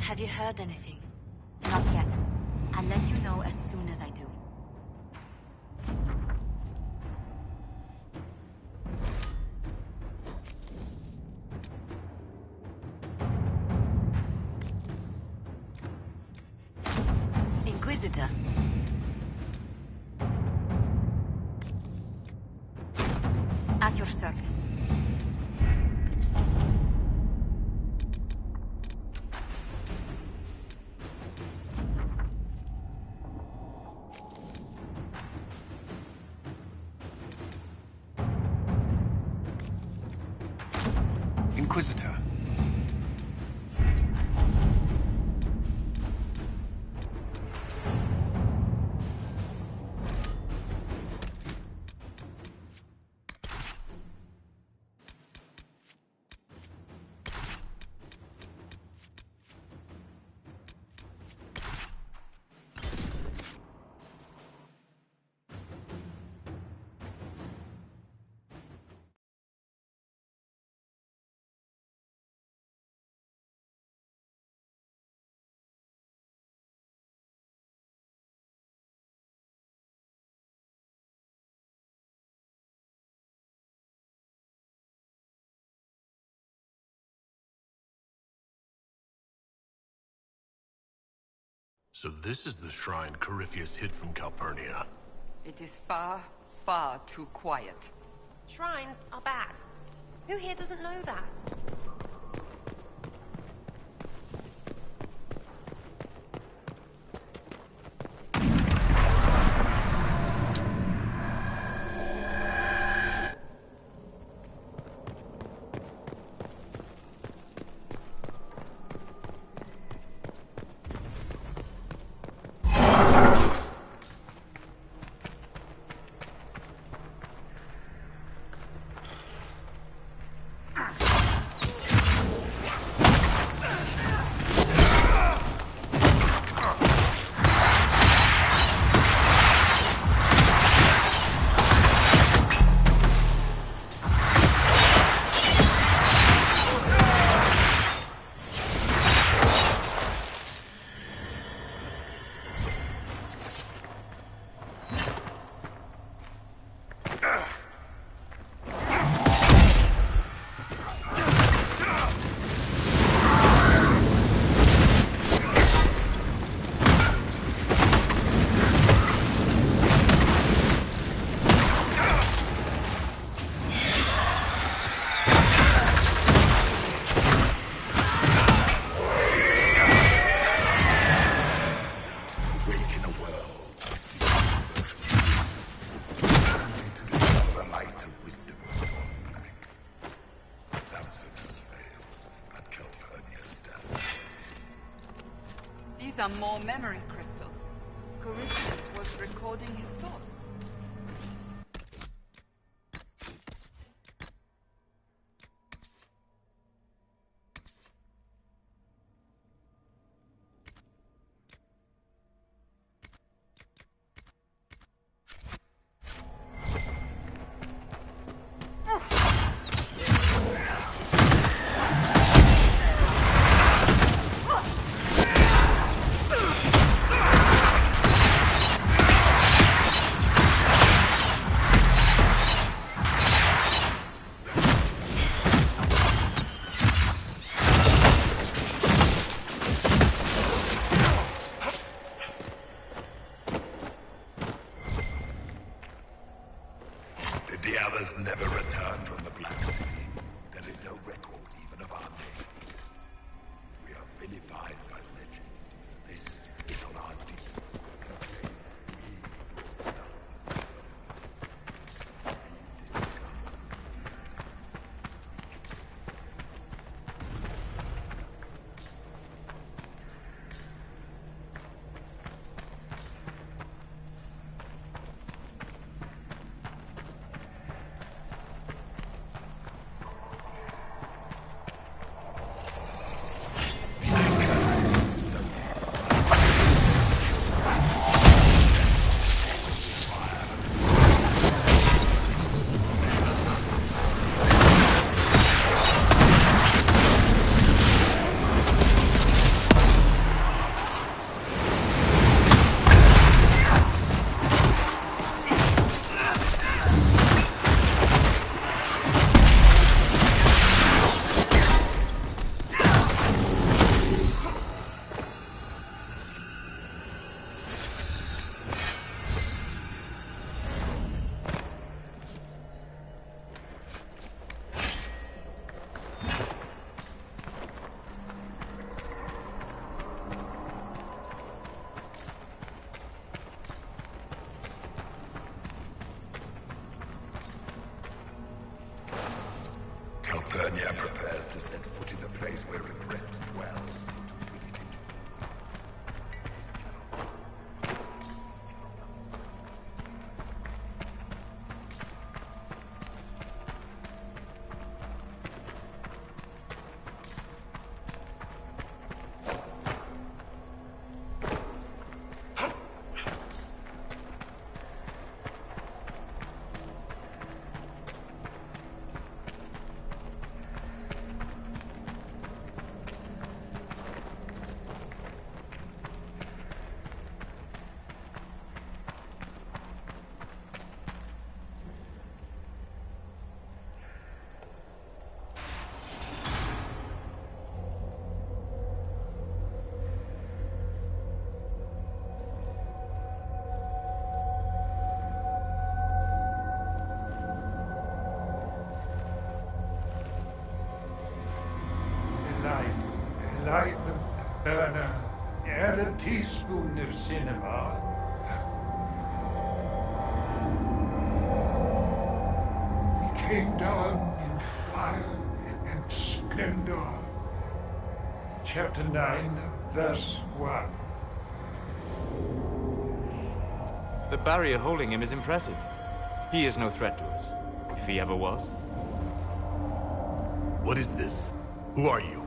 Have you heard anything? Not yet. I'll let you know as soon as I do. Inquisitor. At your service. Inquisitor. So this is the shrine Corypheus hid from Calpurnia. It is far, far too quiet. Shrines are bad. Who here doesn't know that? These are more memory crystals. Corypheus was recording his thoughts. The others never returned from the Black Sea. There is no record even of our name. We are vilified by legend. This is on our deeds. Calpurnia prepares to set foot in the place where regret dwells. Light the burner, add a teaspoon of cinema. He came down in fire and splendor. Chapter 9, verse 1. The barrier holding him is impressive. He is no threat to us, if he ever was. What is this? Who are you?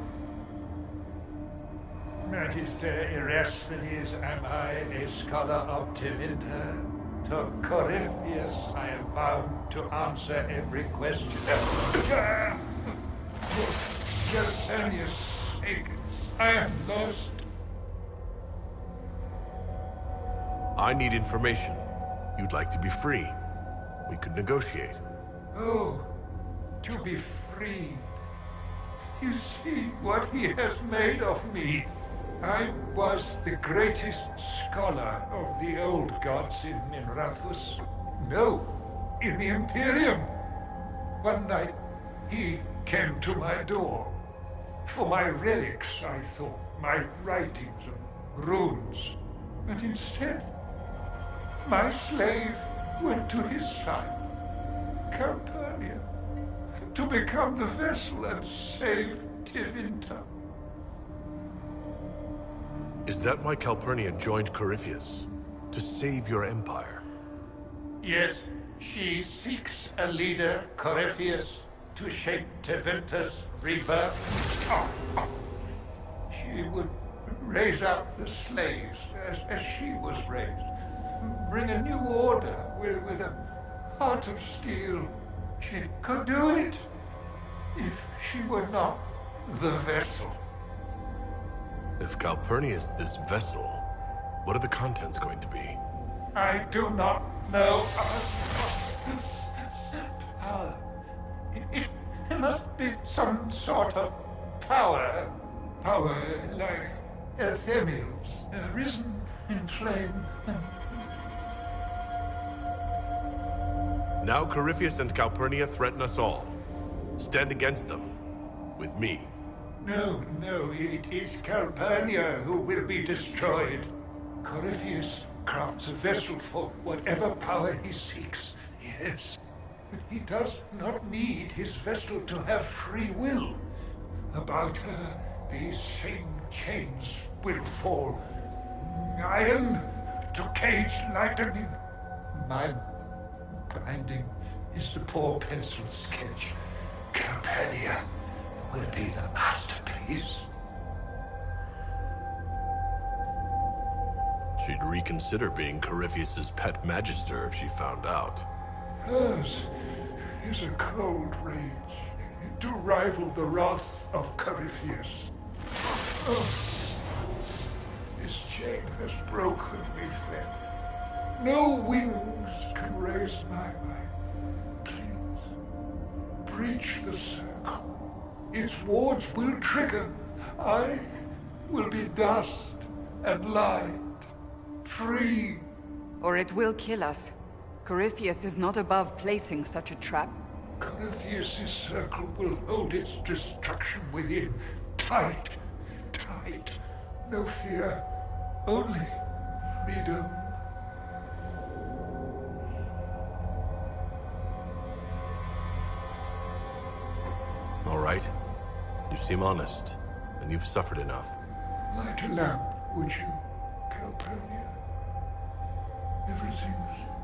Magister Erasthenes, am I a scholar of Tevinter? To Corypheus I am bound to answer every question. For Jasanius' sake, I am lost. I need information. You'd like to be free. We could negotiate. Oh, to be free. You see what he has made of me. I was the greatest scholar of the old gods in Minrathus. No, in the Imperium. One night, he came to my door. For my relics, I thought, my writings and runes. But instead, my slave went to his side, Calpurnia, to become the vessel and save Tevinter. Is that why Calpurnia joined Corypheus? To save your empire? Yes, she seeks a leader, Corypheus, to shape Tevinter's rebirth. She would raise up the slaves as she was raised. Bring a new order with a heart of steel. She could do it if she were not the vessel. If Calpurnia is this vessel, what are the contents going to be? I do not know. Power. It must be some sort of power. Power like Ephemils, risen in flame. Now Corypheus and Calpurnia threaten us all. Stand against them. With me. No, it is Calpurnia who will be destroyed. Corypheus crafts a vessel for whatever power he seeks, yes. But he does not need his vessel to have free will. About her, these same chains will fall. Iron to cage lightning. My binding is the poor pencil sketch. Calpurnia will be the masterpiece. She'd reconsider being Corypheus's pet magister if she found out. Hers is a cold rage to rival the wrath of Corypheus. Oh, this chain has broken me, friend. No wings can raise my mind. Please, breach the circle. Its wards will trigger. I will be dust and light, free. Or it will kill us. Corypheus is not above placing such a trap. Corypheus' circle will hold its destruction within. Tight. No fear. Only freedom. All right? You seem honest, and you've suffered enough. Light a lamp, would you, Calpurnia? Everything's so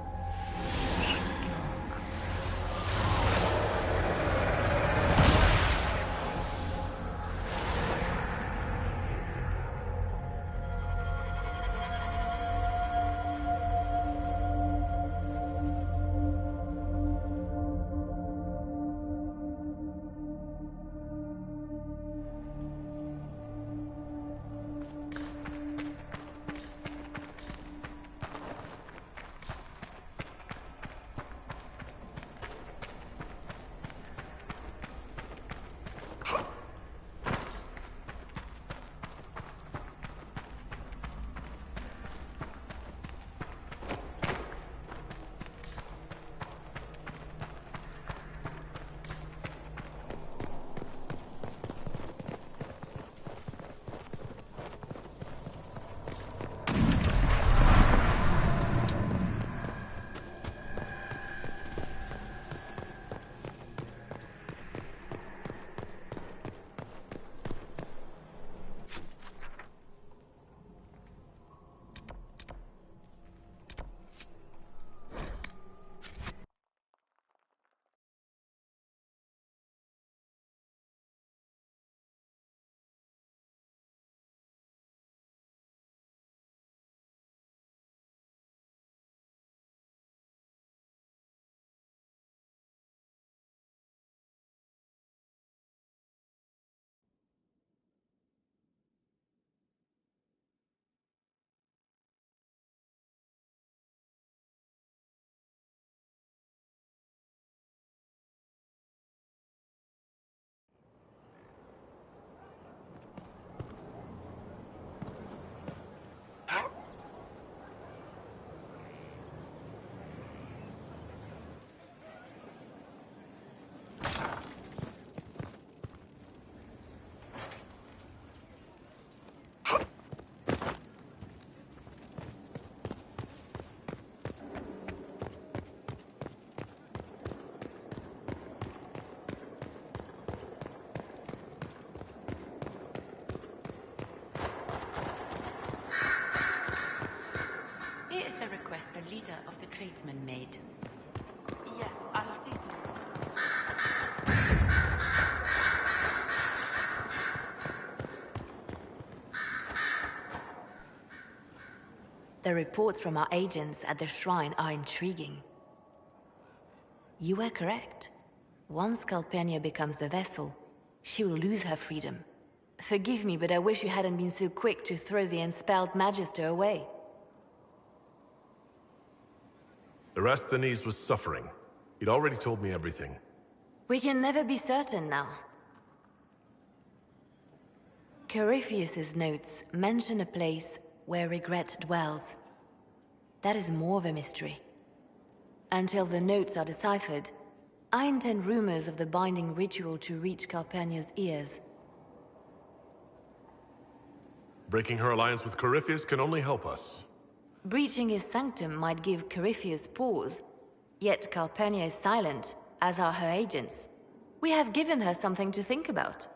dark. Here is the request the leader of the tradesmen made. Yes, I'll see to it. The reports from our agents at the shrine are intriguing. You were correct. Once Calpurnia becomes the vessel, she will lose her freedom. Forgive me, but I wish you hadn't been so quick to throw the enspelled Magister away. Erasthenes was suffering. He'd already told me everything. We can never be certain now. Corypheus's notes mention a place where regret dwells. That is more of a mystery. Until the notes are deciphered, I intend rumors of the binding ritual to reach Calpurnia's ears. Breaking her alliance with Corypheus can only help us. Breaching his sanctum might give Corypheus pause, yet Calpurnia is silent, as are her agents. We have given her something to think about.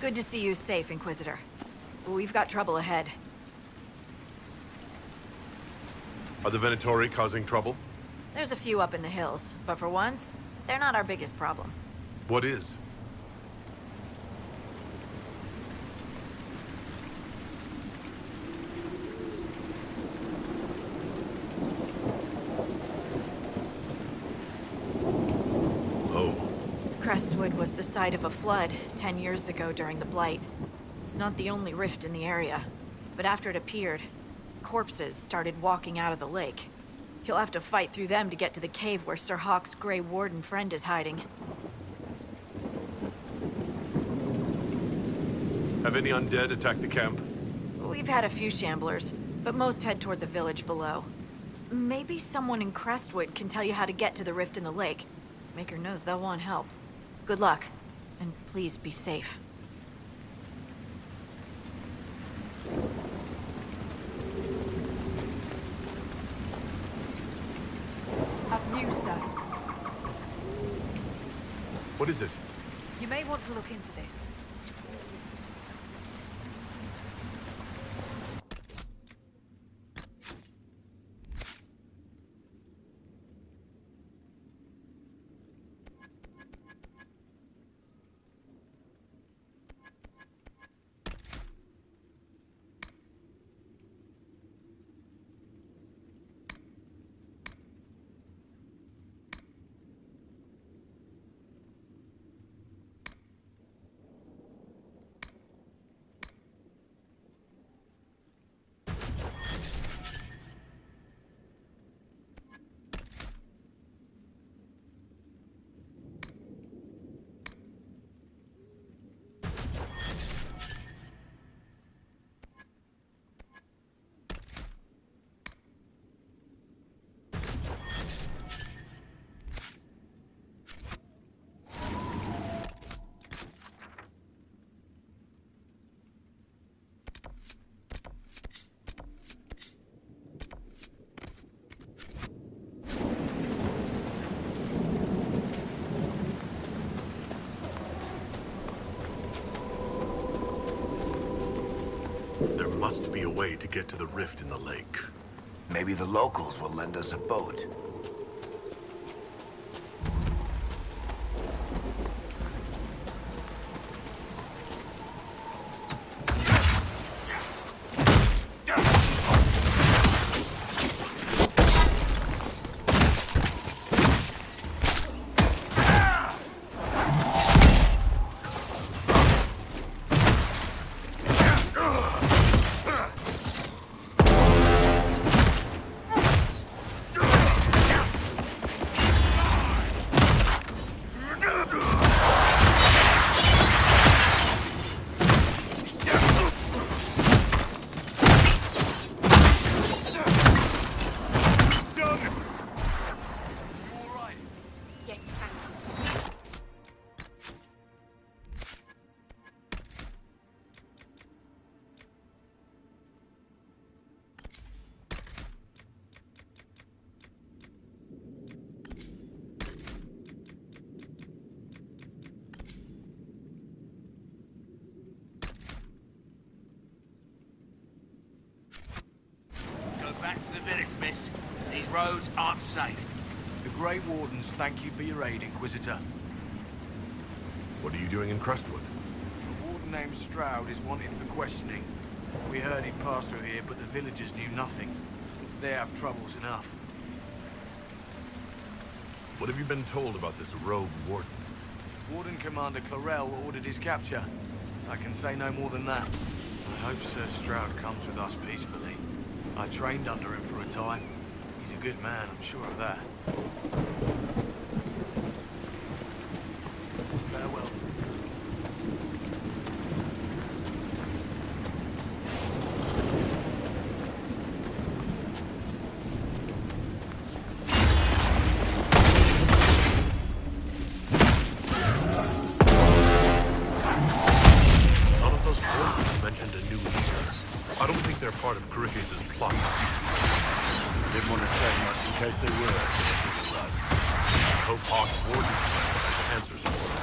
Good to see you safe, Inquisitor. We've got trouble ahead. Are the Venatori causing trouble? There's a few up in the hills, but for once, they're not our biggest problem. What is? Crestwood was the site of a flood 10 years ago during the Blight. It's not the only rift in the area, but after it appeared, corpses started walking out of the lake. You'll have to fight through them to get to the cave where Sir Hawke's Grey Warden friend is hiding. Have any undead attacked the camp? We've had a few shamblers, but most head toward the village below. Maybe someone in Crestwood can tell you how to get to the rift in the lake. Maker knows they'll want help. Good luck, and please be safe. Have news, sir. What is it? You may want to look into this. There must be a way to get to the rift in the lake. Maybe the locals will lend us a boat. Back to the village, miss. These roads aren't safe. The Grey Wardens thank you for your aid, Inquisitor. What are you doing in Crestwood? A warden named Stroud is wanted for questioning. We heard he'd passed through here, but the villagers knew nothing. They have troubles enough. What have you been told about this rogue warden? Warden Commander Clarel ordered his capture. I can say no more than that. I hope Sir Stroud comes with us peacefully. I trained under him for a time. He's a good man, I'm sure of that. Farewell. None of those forces mentioned a new leader. I don't think they're part of Corypheus' plot. Didn't want to say much in case they were. I hope Hawk's Warden answers for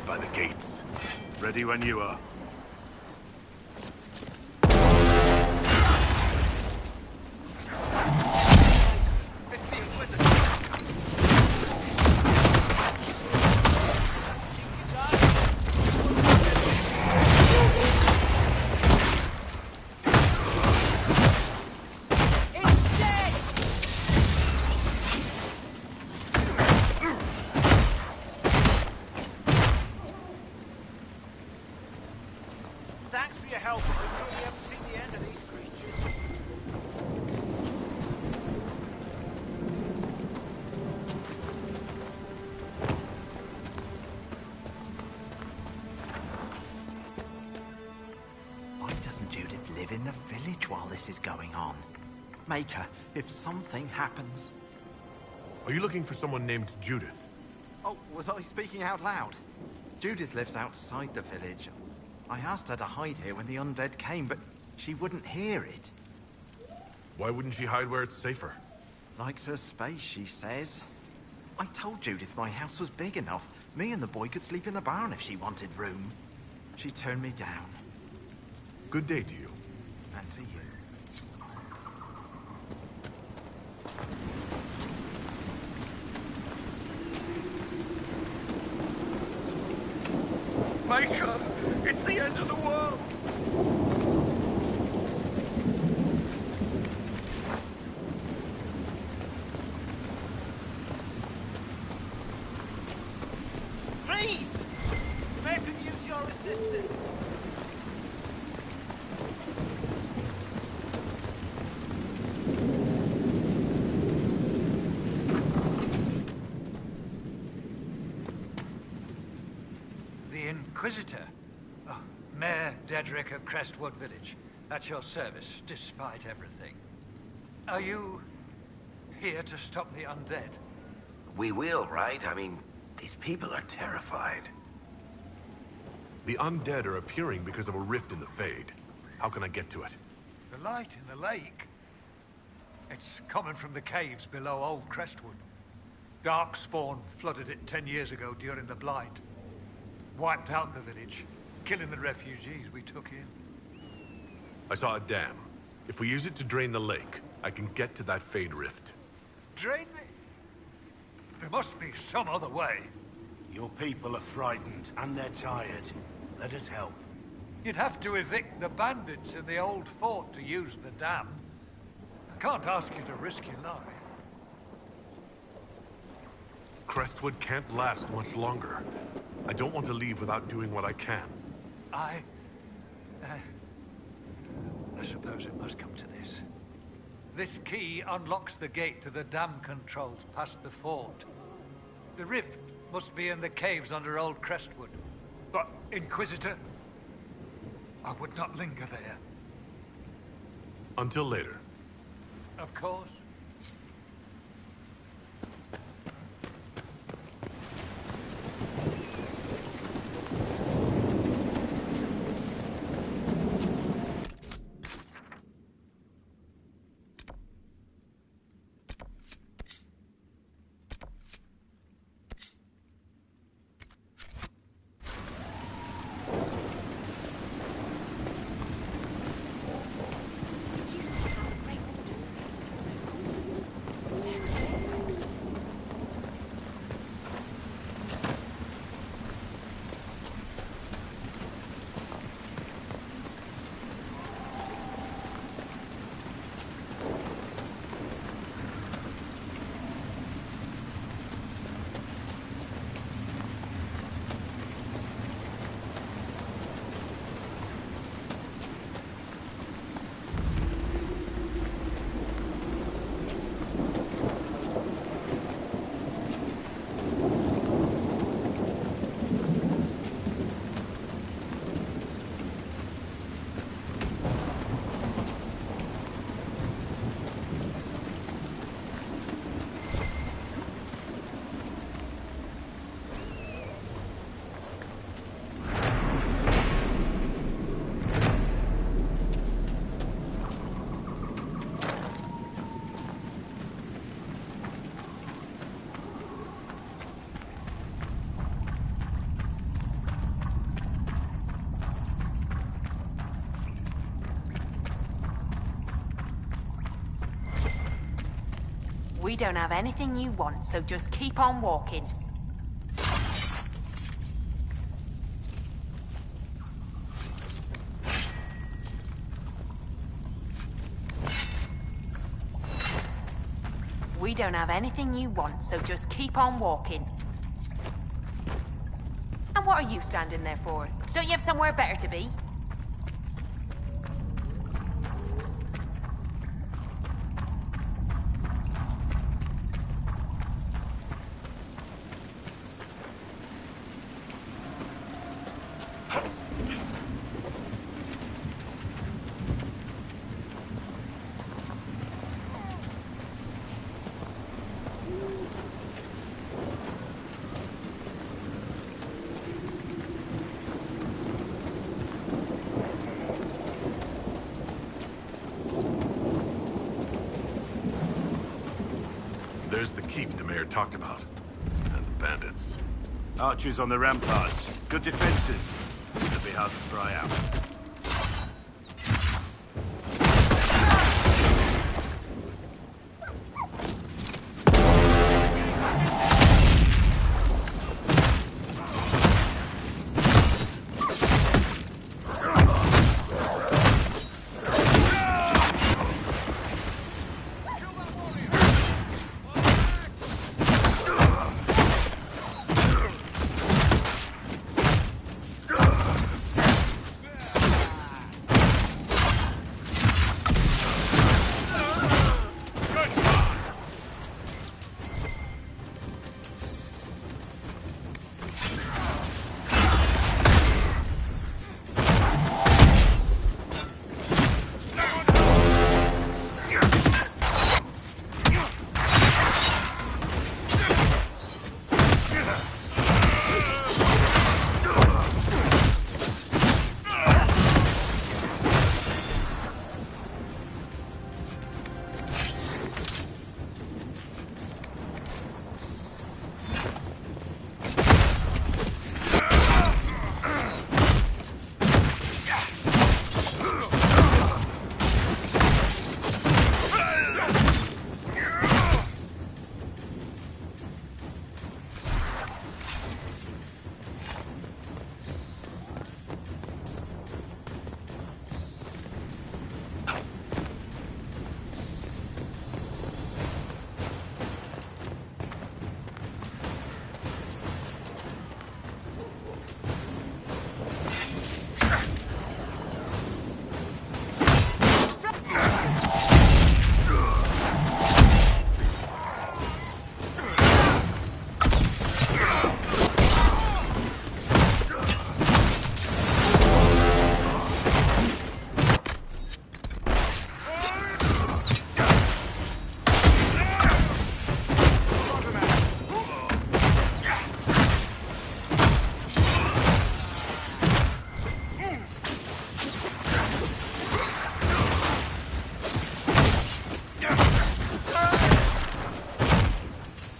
head by the gates. Ready when you are. Thanks for your help. We really haven't seen the end of these creatures. Why doesn't Judith live in the village while this is going on? Make her, if something happens. Are you looking for someone named Judith? Oh, was I speaking out loud? Judith lives outside the village. I asked her to hide here when the undead came, but she wouldn't hear it. Why wouldn't she hide where it's safer? Likes her space, she says. I told Judith my house was big enough. Me and the boy could sleep in the barn if she wanted room. She turned me down. Good day to you. And to you. Maker, it's the end of the world! Please! The man could use your assistance. The Inquisitor? Oh, Mayor Dedrick of Crestwood Village. At your service, despite everything. Are you here to stop the undead? We will, right? I mean, these people are terrified. The undead are appearing because of a rift in the Fade. How can I get to it? The light in the lake? It's coming from the caves below Old Crestwood. Darkspawn flooded it 10 years ago during the Blight. Wiped out the village, killing the refugees we took in. I saw a dam. If we use it to drain the lake, I can get to that Fade rift. Drain the... There must be some other way. Your people are frightened, and they're tired. Let us help. You'd have to evict the bandits in the old fort to use the dam. I can't ask you to risk your life. Crestwood can't last much longer. I don't want to leave without doing what I can. I suppose it must come to this. This key unlocks the gate to the dam controls past the fort. The rift must be in the caves under Old Crestwood. But, Inquisitor, I would not linger there. Until later. Of course. We don't have anything you want, so just keep on walking. We don't have anything you want, so just keep on walking. And what are you standing there for? Don't you have somewhere better to be? There's the keep the mayor talked about. And the bandits. Archers on the ramparts. Good defenses. It'll be hard to pry out.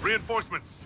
Reinforcements!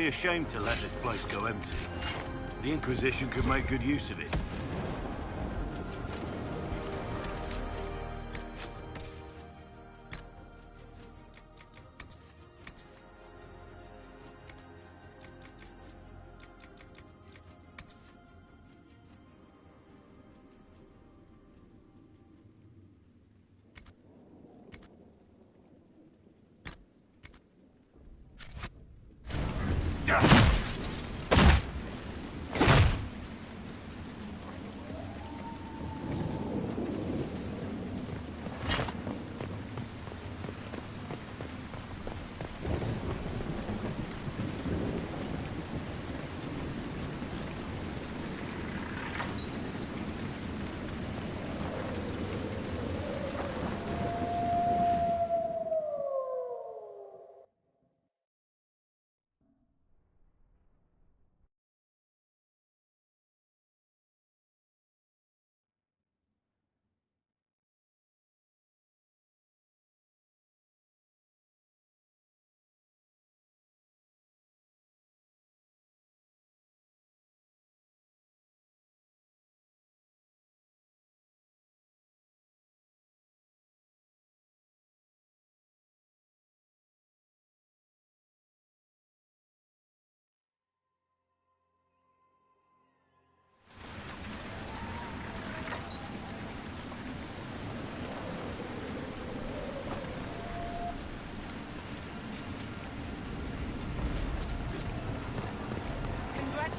be a shame to let this place go empty. The Inquisition could make good use of it.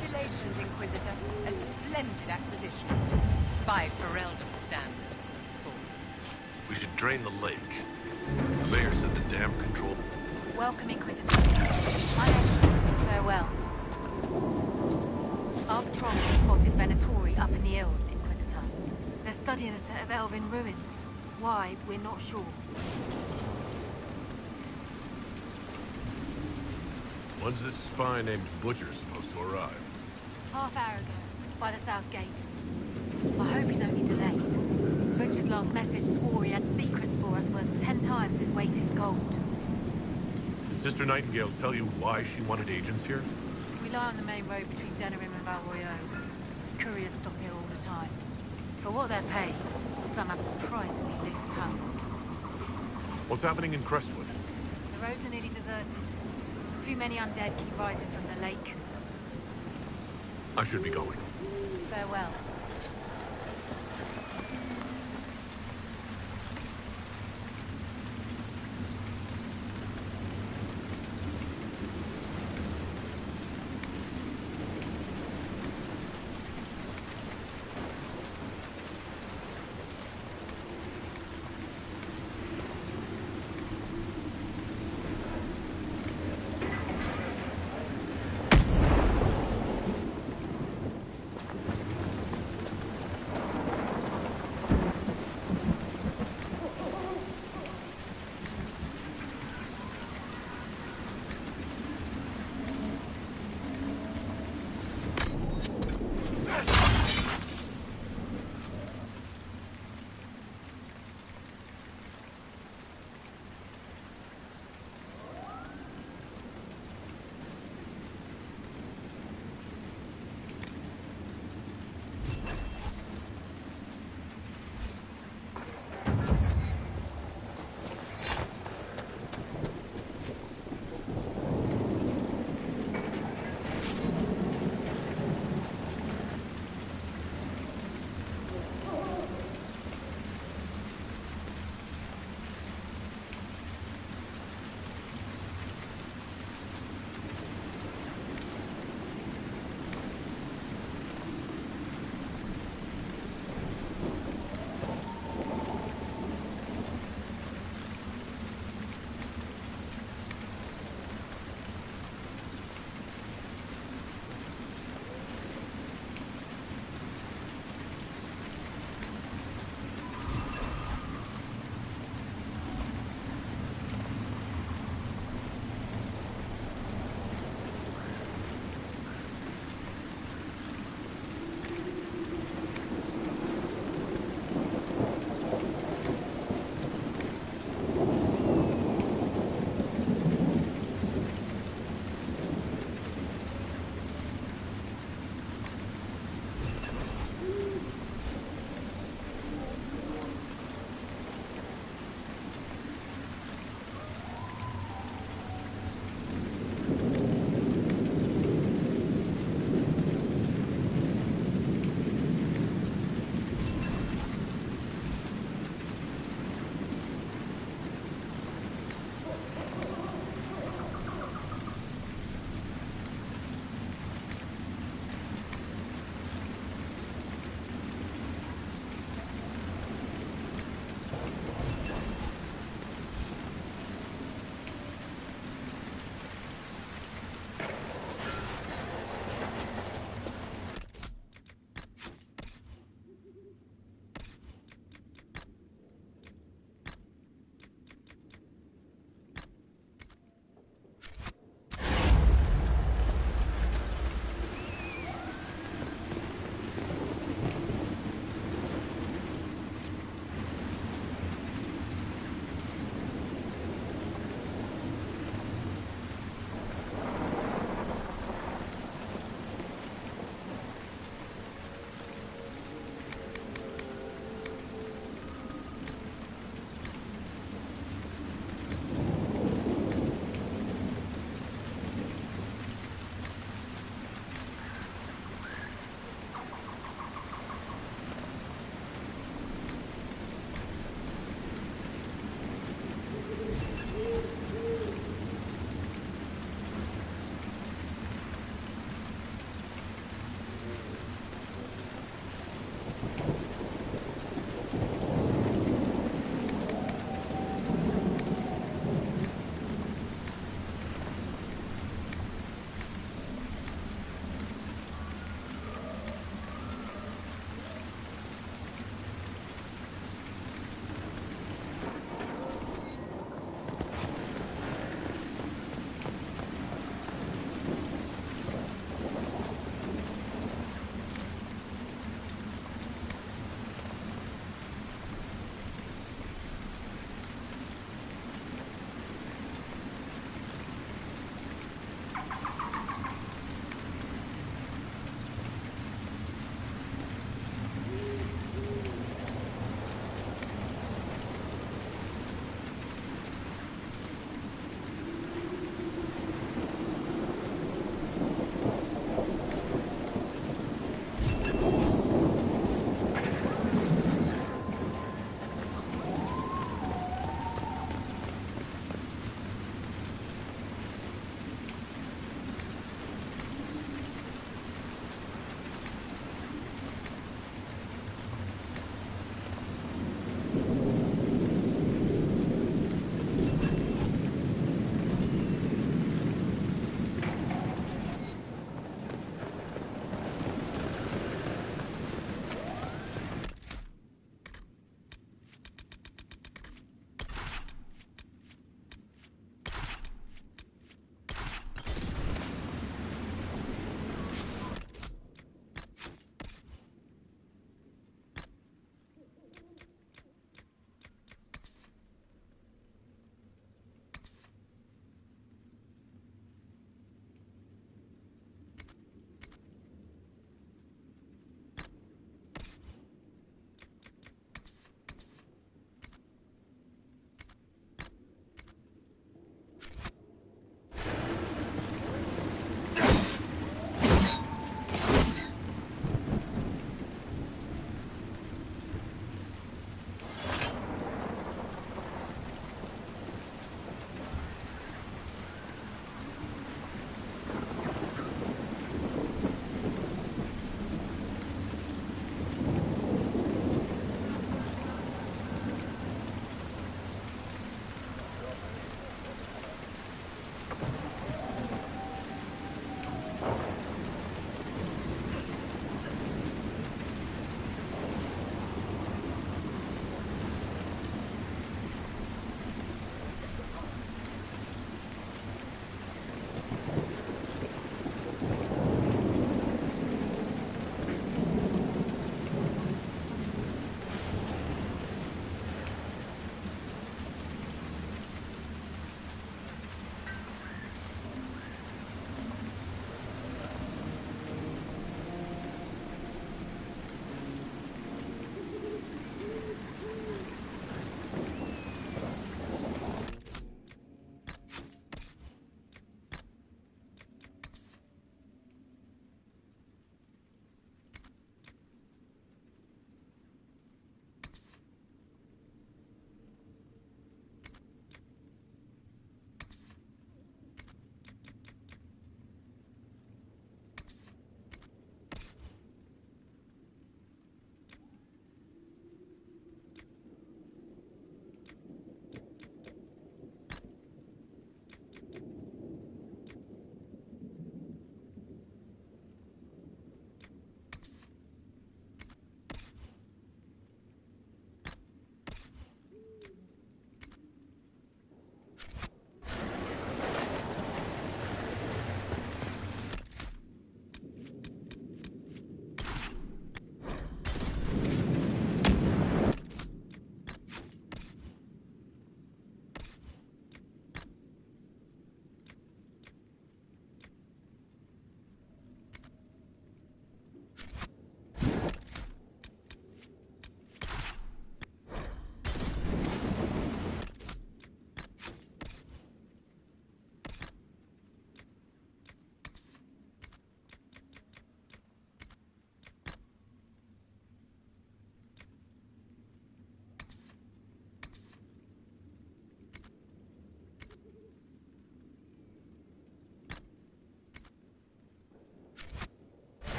Congratulations, Inquisitor. A splendid acquisition. By Ferelden standards, of course. We should drain the lake. The mayor said the dam control... Welcome, Inquisitor. My name's farewell. Our patrol has spotted Venatori up in the hills, Inquisitor. They're studying a set of elven ruins. Why, we're not sure. When's this spy named Butcher supposed to arrive? Half hour ago, by the south gate. I hope he's only delayed. Butcher's last message swore he had secrets for us worth 10 times his weight in gold. Did Sister Nightingale tell you why she wanted agents here? We lie on the main road between Denerim and Valroyo. Couriers stop here all the time. For what they're paid, some have surprisingly loose tongues. What's happening in Crestwood? The roads are nearly deserted. Too many undead keep rising from the lake. I should be going. Farewell.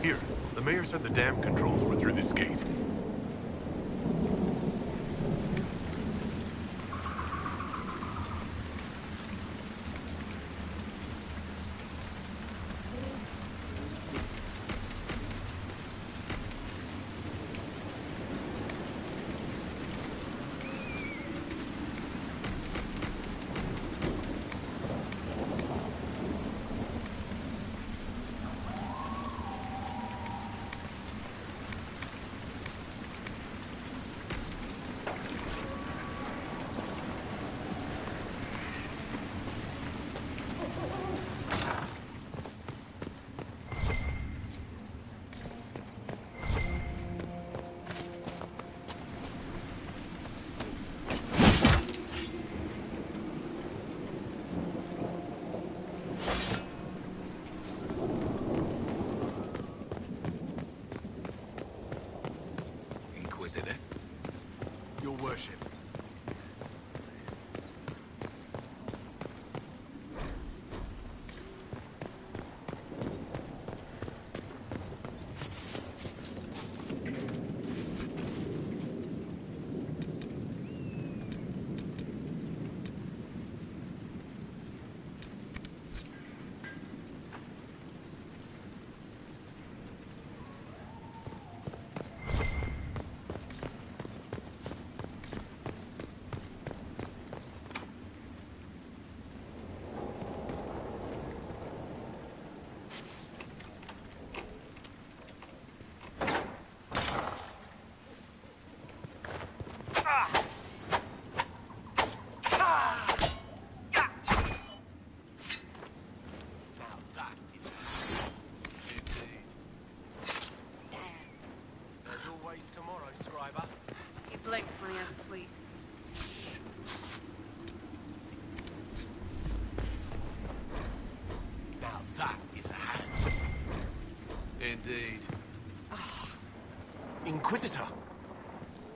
Here, the mayor said the dam controls were through this gate. Inquisitor? Your worship. When he has a sweet. Now that is a hand. Indeed. Inquisitor.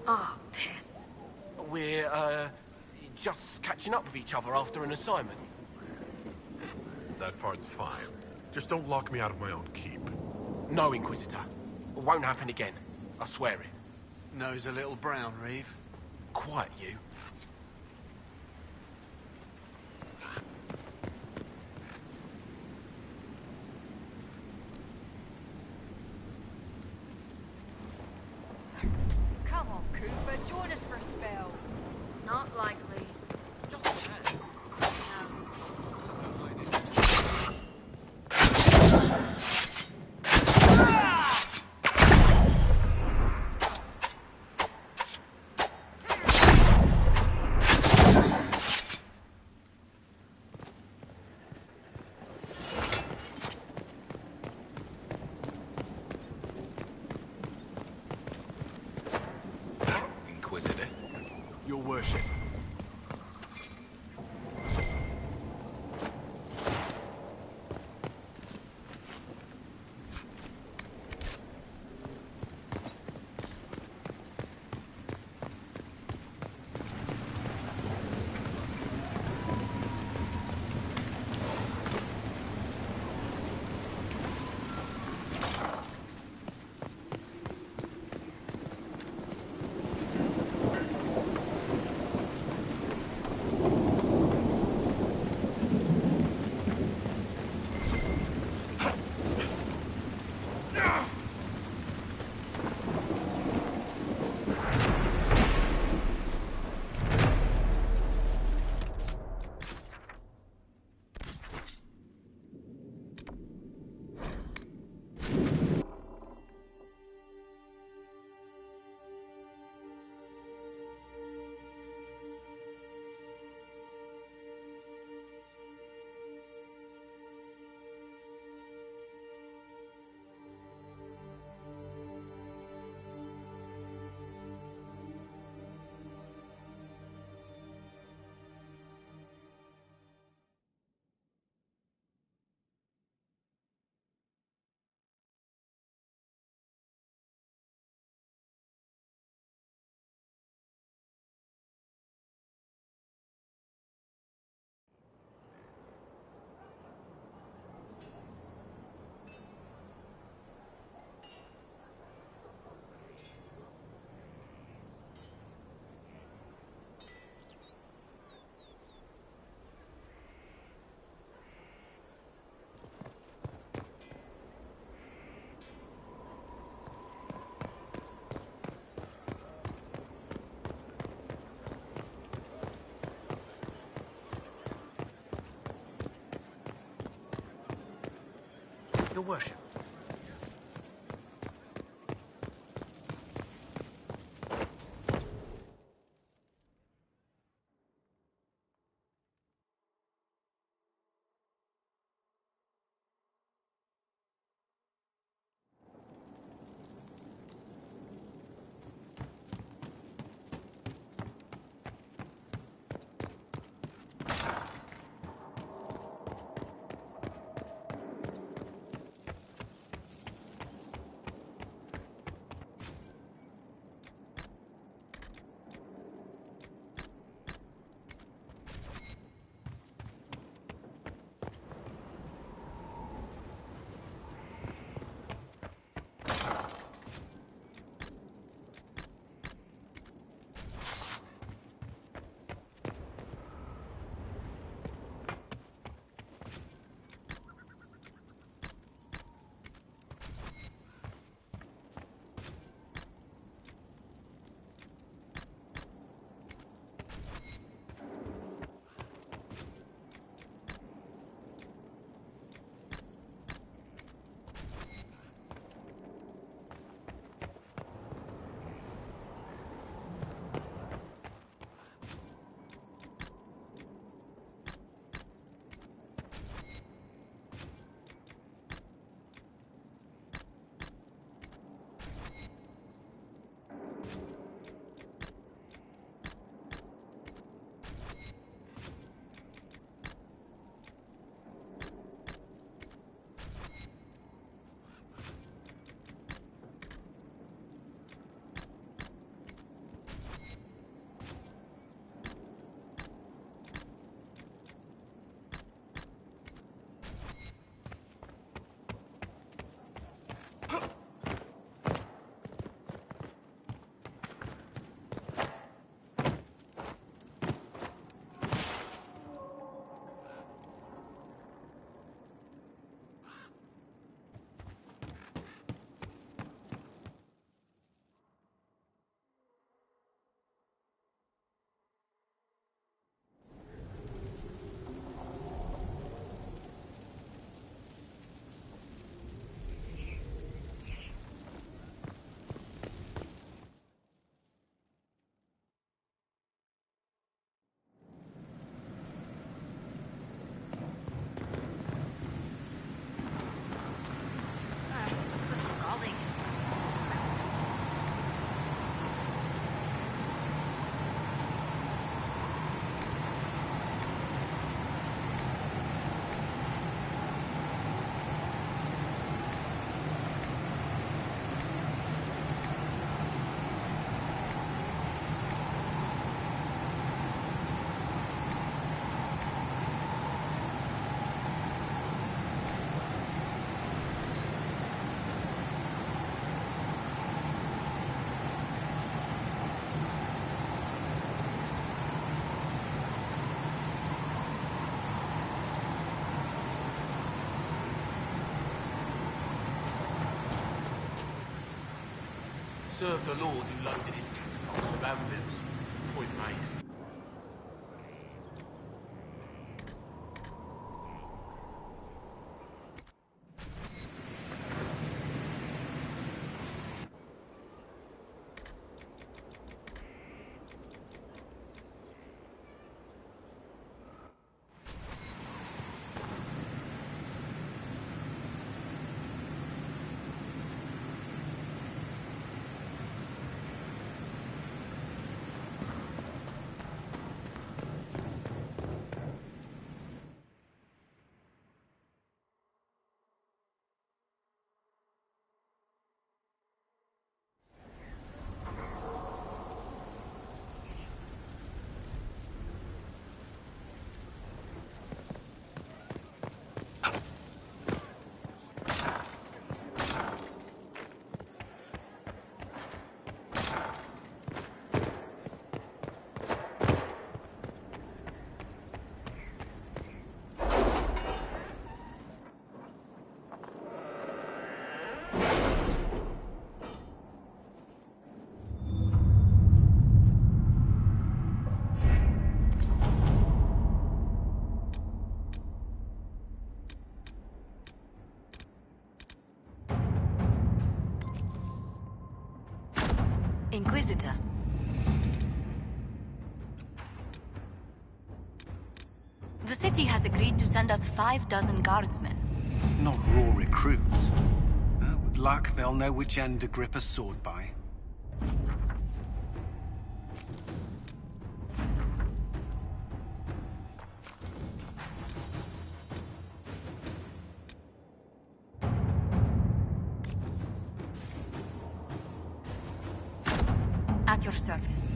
Ah, piss. We're, just catching up with each other after an assignment. That part's fine. Just don't lock me out of my own keep. No, Inquisitor. It won't happen again. I swear it. Nose a little brown, Reeve. Quiet, you. Come on, Cooper, join us for a spell. Not likely. Just a hand. Inquisitor? Your worship. Your worship. Serve the Lord who loaded his catacombs with anvils. Point made. Inquisitor. The city has agreed to send us 5 dozen guardsmen. Not raw recruits. With luck, they'll know which end to grip a sword by. At your service.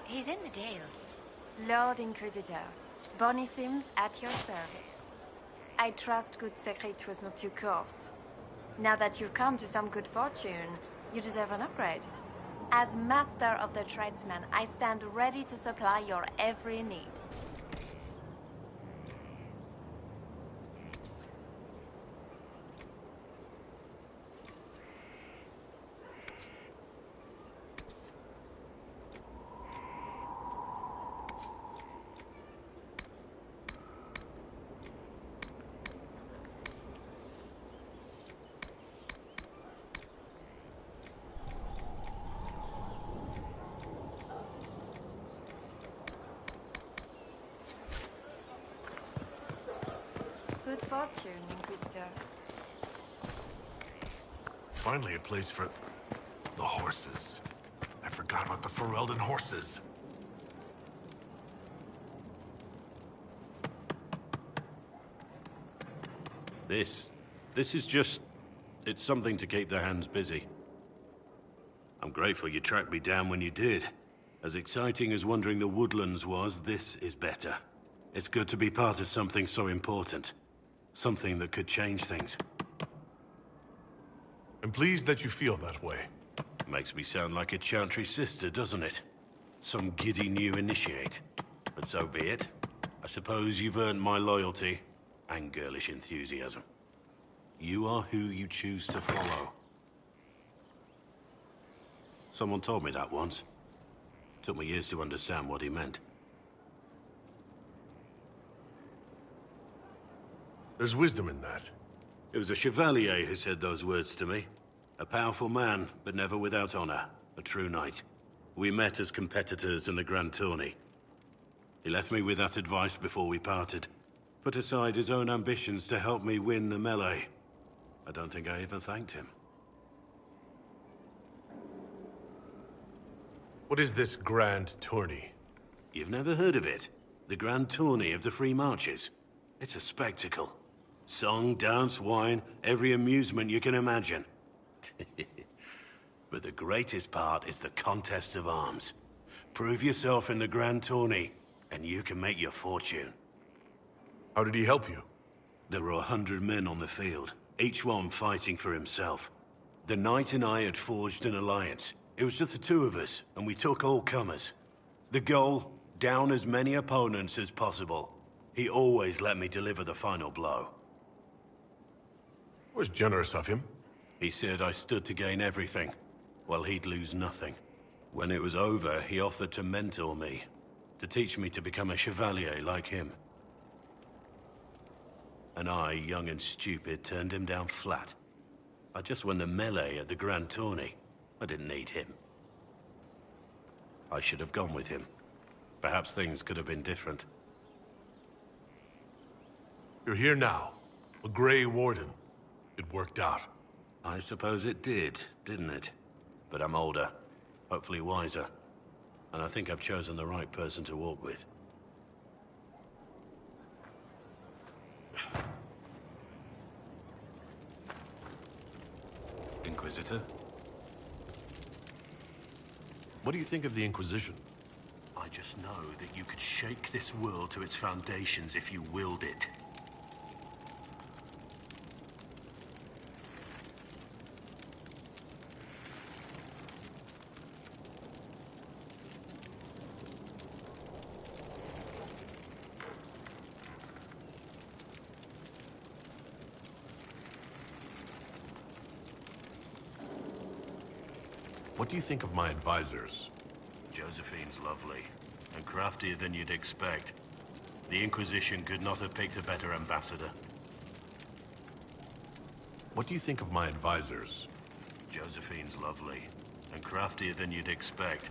He's in the Dales. Lord Inquisitor, Bonnie Sims at your service. I trust good secret was not too coarse. Now that you've come to some good fortune, you deserve an upgrade. As Master of the Tradesman, I stand ready to supply your every need. Good fortune, Inquisitor. Finally a place for the horses. I forgot about the Ferelden horses. This is just... it's something to keep their hands busy. I'm grateful you tracked me down when you did. As exciting as wandering the woodlands was, this is better. It's good to be part of something so important. Something that could change things. I'm pleased that you feel that way. Makes me sound like a Chantry sister, doesn't it? Some giddy new initiate. But so be it. I suppose you've earned my loyalty and girlish enthusiasm. You are who you choose to follow. Someone told me that once. Took me years to understand what he meant. There's wisdom in that. It was a chevalier who said those words to me. A powerful man, but never without honor. A true knight. We met as competitors in the Grand Tourney. He left me with that advice before we parted. Put aside his own ambitions to help me win the melee. I don't think I even thanked him. What is this grand tourney? You've never heard of it? The grand tourney of the Free Marches. It's a spectacle. Song, dance, wine, every amusement you can imagine. But the greatest part is the contest of arms. Prove yourself in the grand tourney, and you can make your fortune. How did he help you? There were 100 men on the field, each one fighting for himself. The knight and I had forged an alliance. It was just the two of us, and we took all comers. The goal, down as many opponents as possible. He always let me deliver the final blow. It was generous of him. He said I stood to gain everything, while he'd lose nothing. When it was over, he offered to mentor me, to teach me to become a chevalier like him. And I, young and stupid, turned him down flat. I just won the melee at the grand tourney. I didn't need him. I should have gone with him. Perhaps things could have been different. You're here now. A Grey Warden. It worked out. I suppose it did, didn't it? But I'm older. Hopefully wiser. And I think I've chosen the right person to walk with. Inquisitor? What do you think of the Inquisition? I just know that you could shake this world to its foundations if you willed it. What do you think of my advisors? Josephine's lovely, and craftier than you'd expect. The Inquisition could not have picked a better ambassador. What do you think of my advisors? Josephine's lovely, and craftier than you'd expect.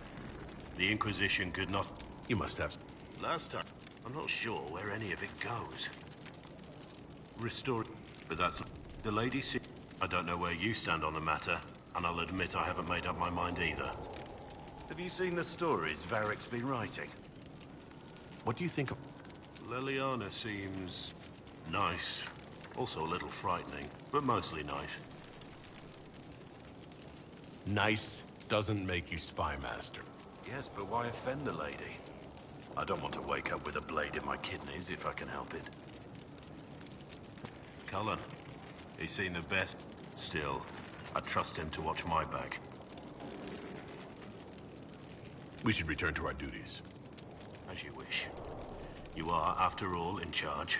The Inquisition could not... You must have... Last time, I'm not sure where any of it goes. Restore... But that's... The lady... I don't know where you stand on the matter, and I'll admit I haven't made up my mind either. Have you seen the stories Varric's been writing? What do you think of... Leliana seems... nice. Also a little frightening, but mostly nice. Nice doesn't make you spy master. Yes, but why offend the lady? I don't want to wake up with a blade in my kidneys if I can help it. Cullen, he's seen the best. Still, I trust him to watch my back. We should return to our duties. As you wish. You are, after all, in charge.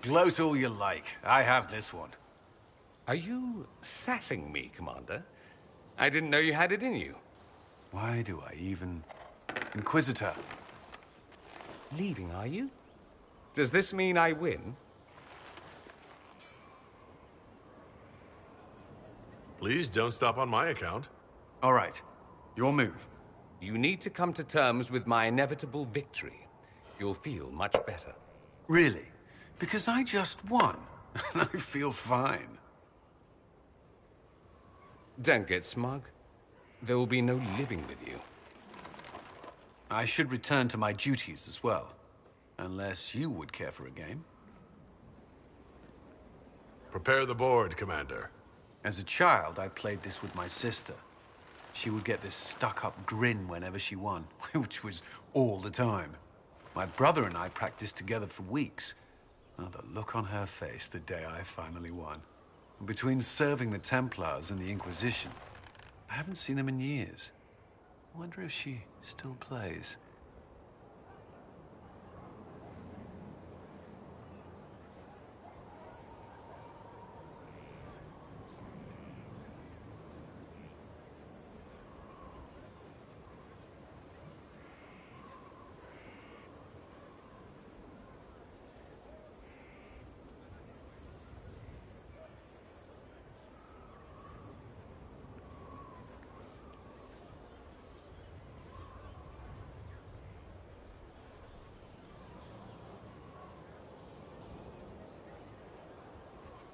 Gloat all you like. I have this one. Are you sassing me, Commander? I didn't know you had it in you. Why do I even... Inquisitor. Leaving, are you? Does this mean I win? Please don't stop on my account. All right. Your move. You need to come to terms with my inevitable victory. You'll feel much better. Really? Because I just won, and I feel fine. Don't get smug. There will be no living with you. I should return to my duties as well. Unless you would care for a game. Prepare the board, Commander. As a child, I played this with my sister. She would get this stuck-up grin whenever she won, which was all the time. My brother and I practiced together for weeks. Oh, the look on her face the day I finally won. Between serving the Templars and the Inquisition, I haven't seen them in years. I wonder if she still plays.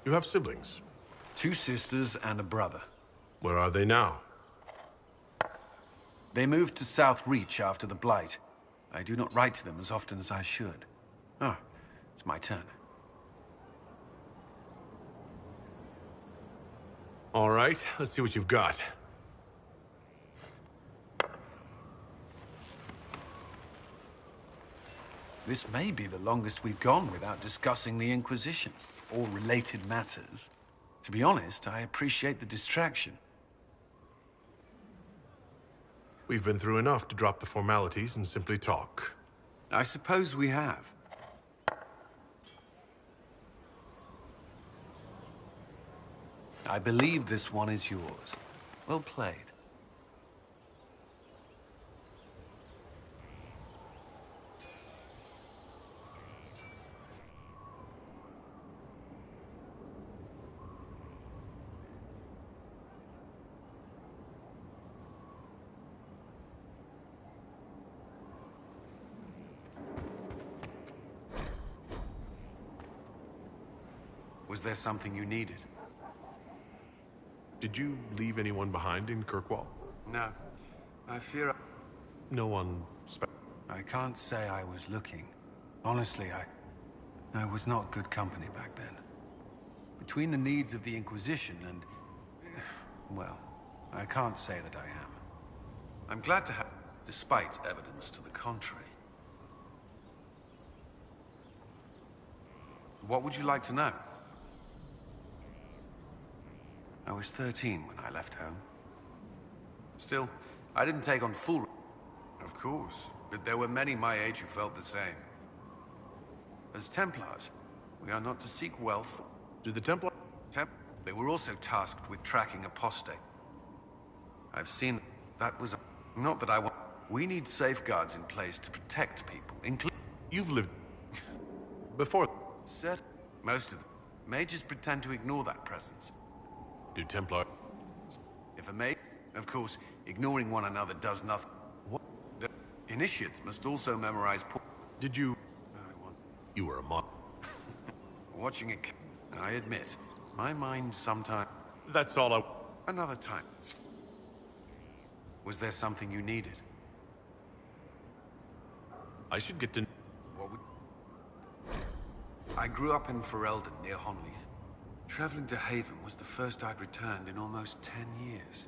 You have siblings? 2 sisters and a brother. Where are they now? They moved to South Reach after the Blight. I do not write to them as often as I should. Ah, it's my turn. All right, let's see what you've got. This may be the longest we've gone without discussing the Inquisition, or related matters. To be honest, I appreciate the distraction. We've been through enough to drop the formalities and simply talk. I suppose we have. I believe this one is yours. Well played. Was there something you needed? Did you leave anyone behind in Kirkwall? No. I fear... No one I can't say I was looking. Honestly, I was not good company back then. Between the needs of the Inquisition and... well, I can't say that I am. I'm glad to have... despite evidence to the contrary. What would you like to know? I was 13 when I left home. Still, I didn't take on full... Of course, but there were many my age who felt the same. As Templars, we are not to seek wealth. Do the Templar... They were also tasked with tracking apostate. I've seen... That was... Not that I want... We need safeguards in place to protect people, including... You've lived... before... Certain... Most of them. Mages pretend to ignore that presence. Do Templar... If a mage... Of course, ignoring one another does nothing. What? The initiates must also memorize... Did you... You were a monk. Watching it... I admit, my mind sometimes... That's all I... Another time. Was there something you needed? I should get to... What would... I grew up in Ferelden, near Honleith. Traveling to Haven was the first I'd returned in almost 10 years.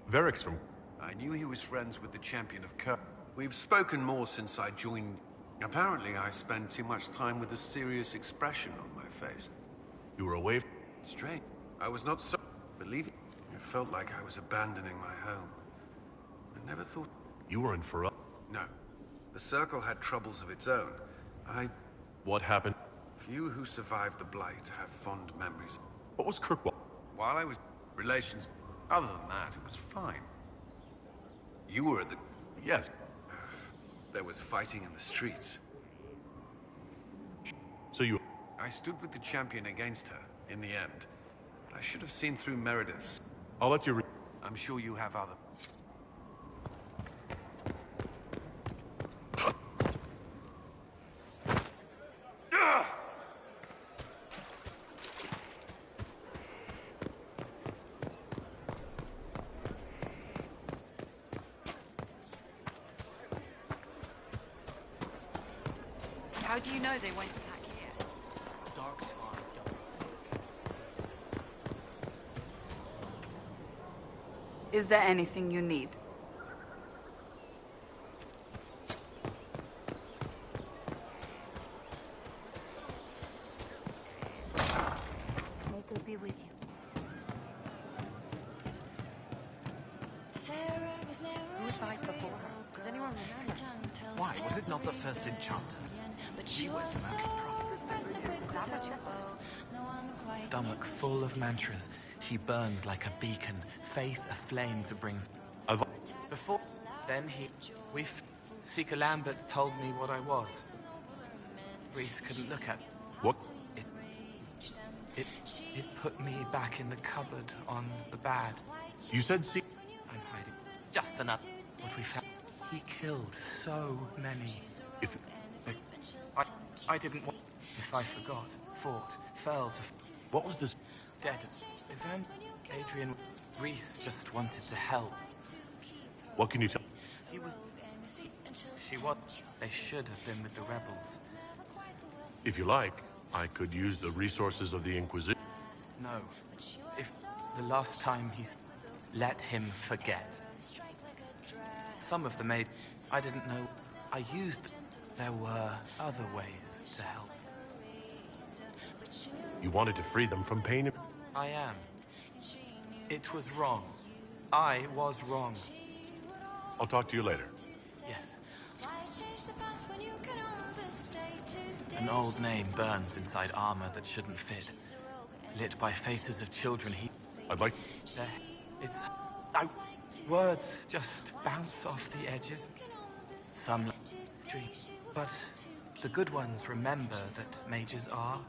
Varric's from... I knew he was friends with the champion of Kerr. We've spoken more since I joined... Apparently, I spend too much time with a serious expression on my face. You were away... Strange. I was not so... Believe it. It felt like I was abandoning my home. I never thought... You were in Ferelden? No. The Circle had troubles of its own. What happened? Few who survived the Blight have fond memories. What was Kirkwall? While I was... Relations... Other than that, it was fine. You were at the... Yes. There was fighting in the streets. So you... I stood with the champion against her, in the end. But I should have seen through Meredith's... I'll let you... I'm sure you have other... How do you know they won't attack here? Dark time, don't think. Is there anything you need? May God be with you. Who advised before her? Does anyone remember? Why, was it not the first enchanter? She was the magic Stomach full of mantras. She burns like a beacon, faith aflame to bring... Before then Seeker Lambert told me what I was. Reese couldn't look at... What? It put me back in the cupboard on the bad. You said I'm hiding. Just another... What we found. He killed so many. If... I didn't want... If I forgot, fought, fell to... What was this? Dead. Evan, Adrian, Reese just wanted to help. What can you tell? He was... She was... They should have been with the rebels. If you like, I could use the resources of the Inquisition. No. If the last time let him forget. Some of the maid... I didn't know... I used... There were other ways to help. You wanted to free them from pain? I am. It was wrong. I was wrong. I'll talk to you later. Yes. An old name burns inside armor that shouldn't fit. Lit by faces of children I'd like... Words just bounce off the edges. Some street. But the good ones remember that mages are.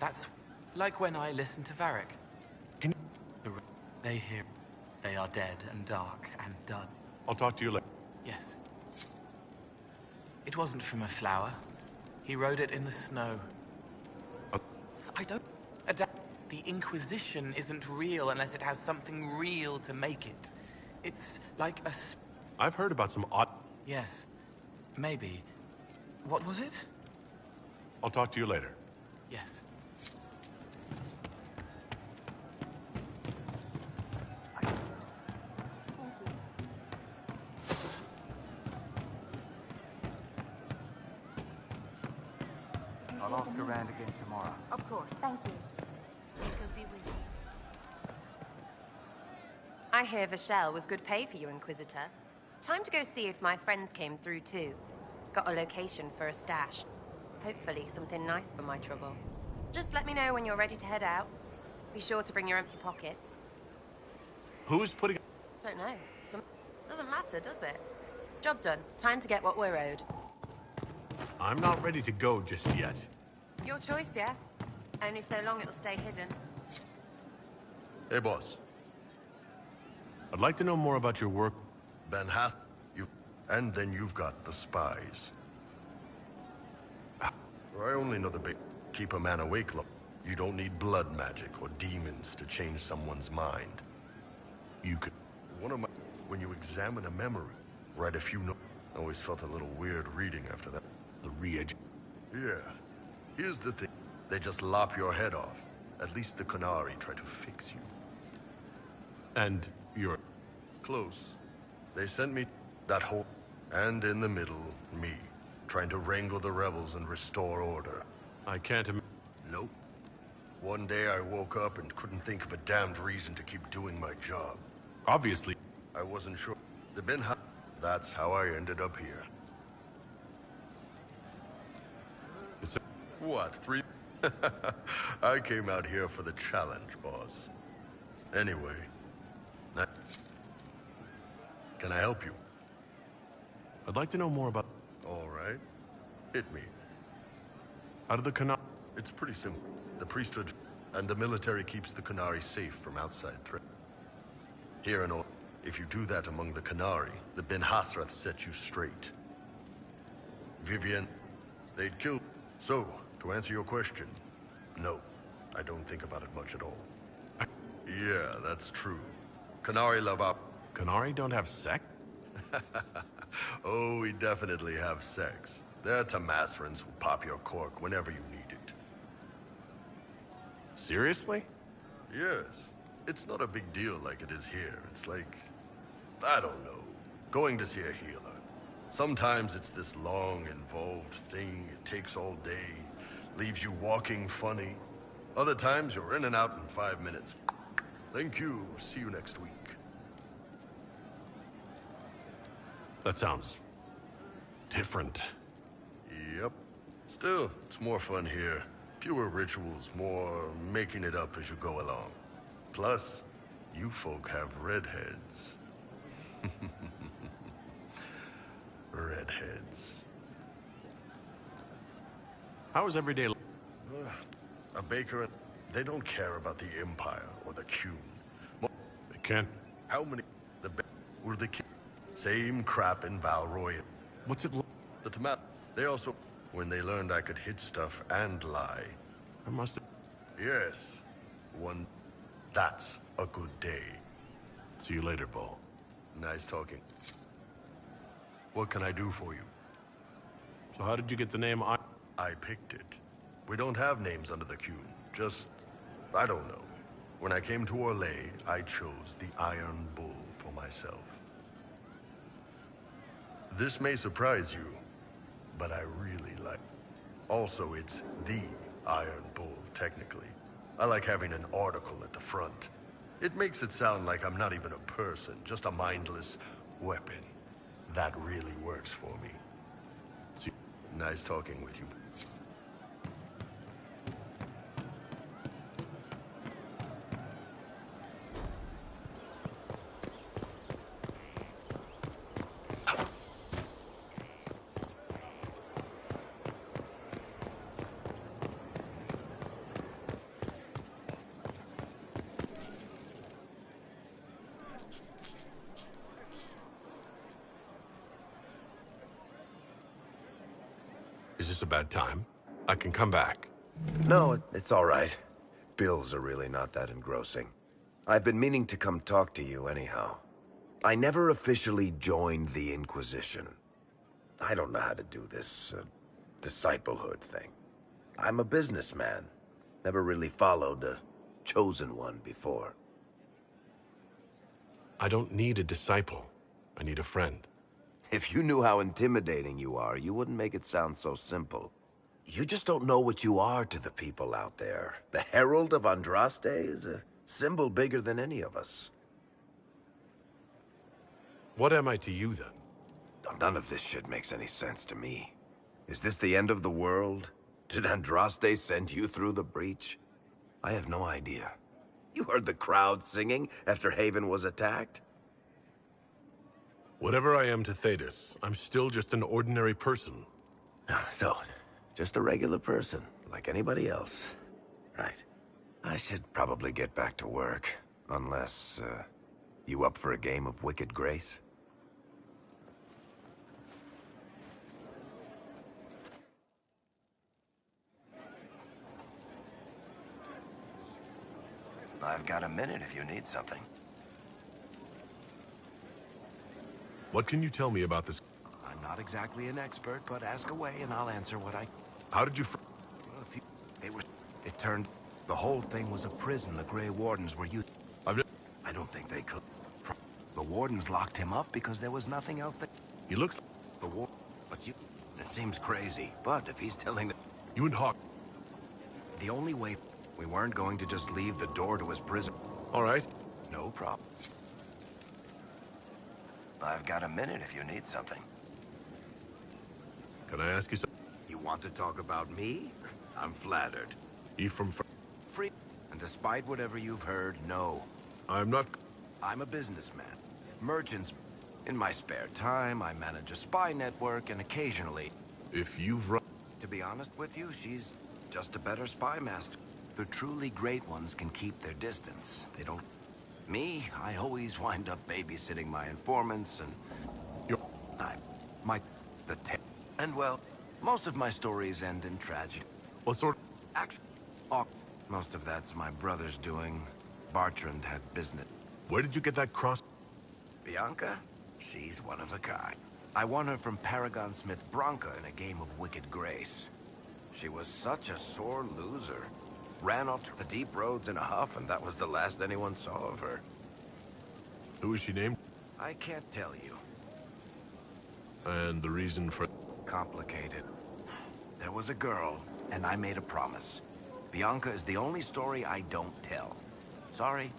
That's like when I listen to Varric. They hear. They are dead and dark and done. I'll talk to you later. Yes. It wasn't from a flower. He wrote it in the snow. I don't adapt. The Inquisition isn't real unless it has something real to make it. It's like a... I've heard about some odd... Yes. Maybe. What was it? I'll talk to you later. Yes. I'll ask around again tomorrow. Of course, thank you. May God be with you. I hear Vachelle was good pay for you, Inquisitor. Time to go see if my friends came through too. Got a location for a stash. Hopefully something nice for my trouble. Just let me know when you're ready to head out. Be sure to bring your empty pockets. Who's putting... Don't know. Doesn't matter, does it? Job done. Time to get what we're owed. I'm not ready to go just yet. Your choice, yeah? Only so long it'll stay hidden. Hey, boss. I'd like to know more about your work. Ben has you, and then you've got the spies. I only know the big keep a man awake look. You don't need blood magic or demons to change someone's mind. You could... When you examine a memory, write a few notes. I always felt a little weird reading after that. The re-edge... Yeah. Here's the thing. They just lop your head off. At least the Qunari try to fix you. And you're... Close. They sent me that whole... And in the middle, me. Trying to wrangle the rebels and restore order. I can't Nope. One day I woke up and couldn't think of a damned reason to keep doing my job. Obviously. I wasn't sure. That's how I ended up here. What, 3? I came out here for the challenge, boss. Anyway. Can I help you? I'd like to know more about... All right. Hit me. How do the Qunari... It's pretty simple. The priesthood and the military keeps the Qunari safe from outside threat. Here in Order, if you do that among the Qunari, the Ben Hasrath sets you straight. Vivienne, they'd kill... So, to answer your question, no. I don't think about it much at all. Yeah, that's true. Qunari love up. Qunari don't have sex? Oh, we definitely have sex. They're Tamasrans who pop your cork whenever you need it. Seriously? Yes. It's not a big deal like it is here. It's like, I don't know, going to see a healer. Sometimes it's this long, involved thing. It takes all day, leaves you walking funny. Other times you're in and out in 5 minutes. Thank you. See you next week. That sounds different. Yep. Still, it's more fun here. Fewer rituals, more making it up as you go along. Plus, you folk have redheads. Redheads. How is every day? A baker, they don't care about the Empire or the Qun. They can't. How many? Were the kids? Same crap in Valroy. What's it like? The tomato. They also, when they learned I could hit stuff and lie. I must have. Yes. One. That's a good day. See you later, Bo. Nice talking. What can I do for you? So how did you get the name I picked it. We don't have names under the Qun. Just, I don't know. When I came to Orlais, I chose the Iron Bull for myself. This may surprise you, but I really like. Also, it's the Iron Bull, technically. I like having an article at the front. It makes it sound like I'm not even a person, just a mindless weapon. That really works for me. Nice talking with you. Is this a bad time? I can come back. No, it's all right. Bills are really not that engrossing. I've been meaning to come talk to you anyhow. I never officially joined the Inquisition. I don't know how to do this, disciplehood thing. I'm a businessman. Never really followed a chosen one before. I don't need a disciple. I need a friend. If you knew how intimidating you are, you wouldn't make it sound so simple. You just don't know what you are to the people out there. The Herald of Andraste is a symbol bigger than any of us. What am I to you, then? None of this shit makes any sense to me. Is this the end of the world? Did Andraste send you through the breach? I have no idea. You heard the crowd singing after Haven was attacked? Whatever I am to Thetis, I'm still just an ordinary person. So, just a regular person, like anybody else. Right. I should probably get back to work. Unless, you up for a game of Wicked Grace? I've got a minute if you need something. What can you tell me about this? I'm not exactly an expert, but ask away and I'll answer what I... How did you... It turned... The whole thing was a prison the Grey Wardens were using. I don't think they could. The Wardens locked him up because there was nothing else that... He looks... But you... It seems crazy, but if he's telling the... You and Hawk... The only way... We weren't going to just leave the door to his prison. All right. No problem. I've got a minute if you need something. Can I ask you something? You want to talk about me? I'm flattered. You from... Free. And despite whatever you've heard, no. I'm not... I'm a businessman. Merchants. In my spare time, I manage a spy network and occasionally... If you've run... To be honest with you, she's just a better spy master. The truly great ones can keep their distance. They don't... Me, I always wind up babysitting my informants and... And well, most of my stories end in tragedy. What sort? Actually, most of that's my brother's doing. Bartrand had business. Where did you get that cross? Bianca? She's one of a kind. I won her from Paragon Smith Bronca in a game of Wicked Grace. She was such a sore loser. ran off the deep roads in a huff, and that was the last anyone saw of her. Who was she named? I can't tell you. And the reason for... Complicated. There was a girl, and I made a promise. Bianca is the only story I don't tell. Sorry.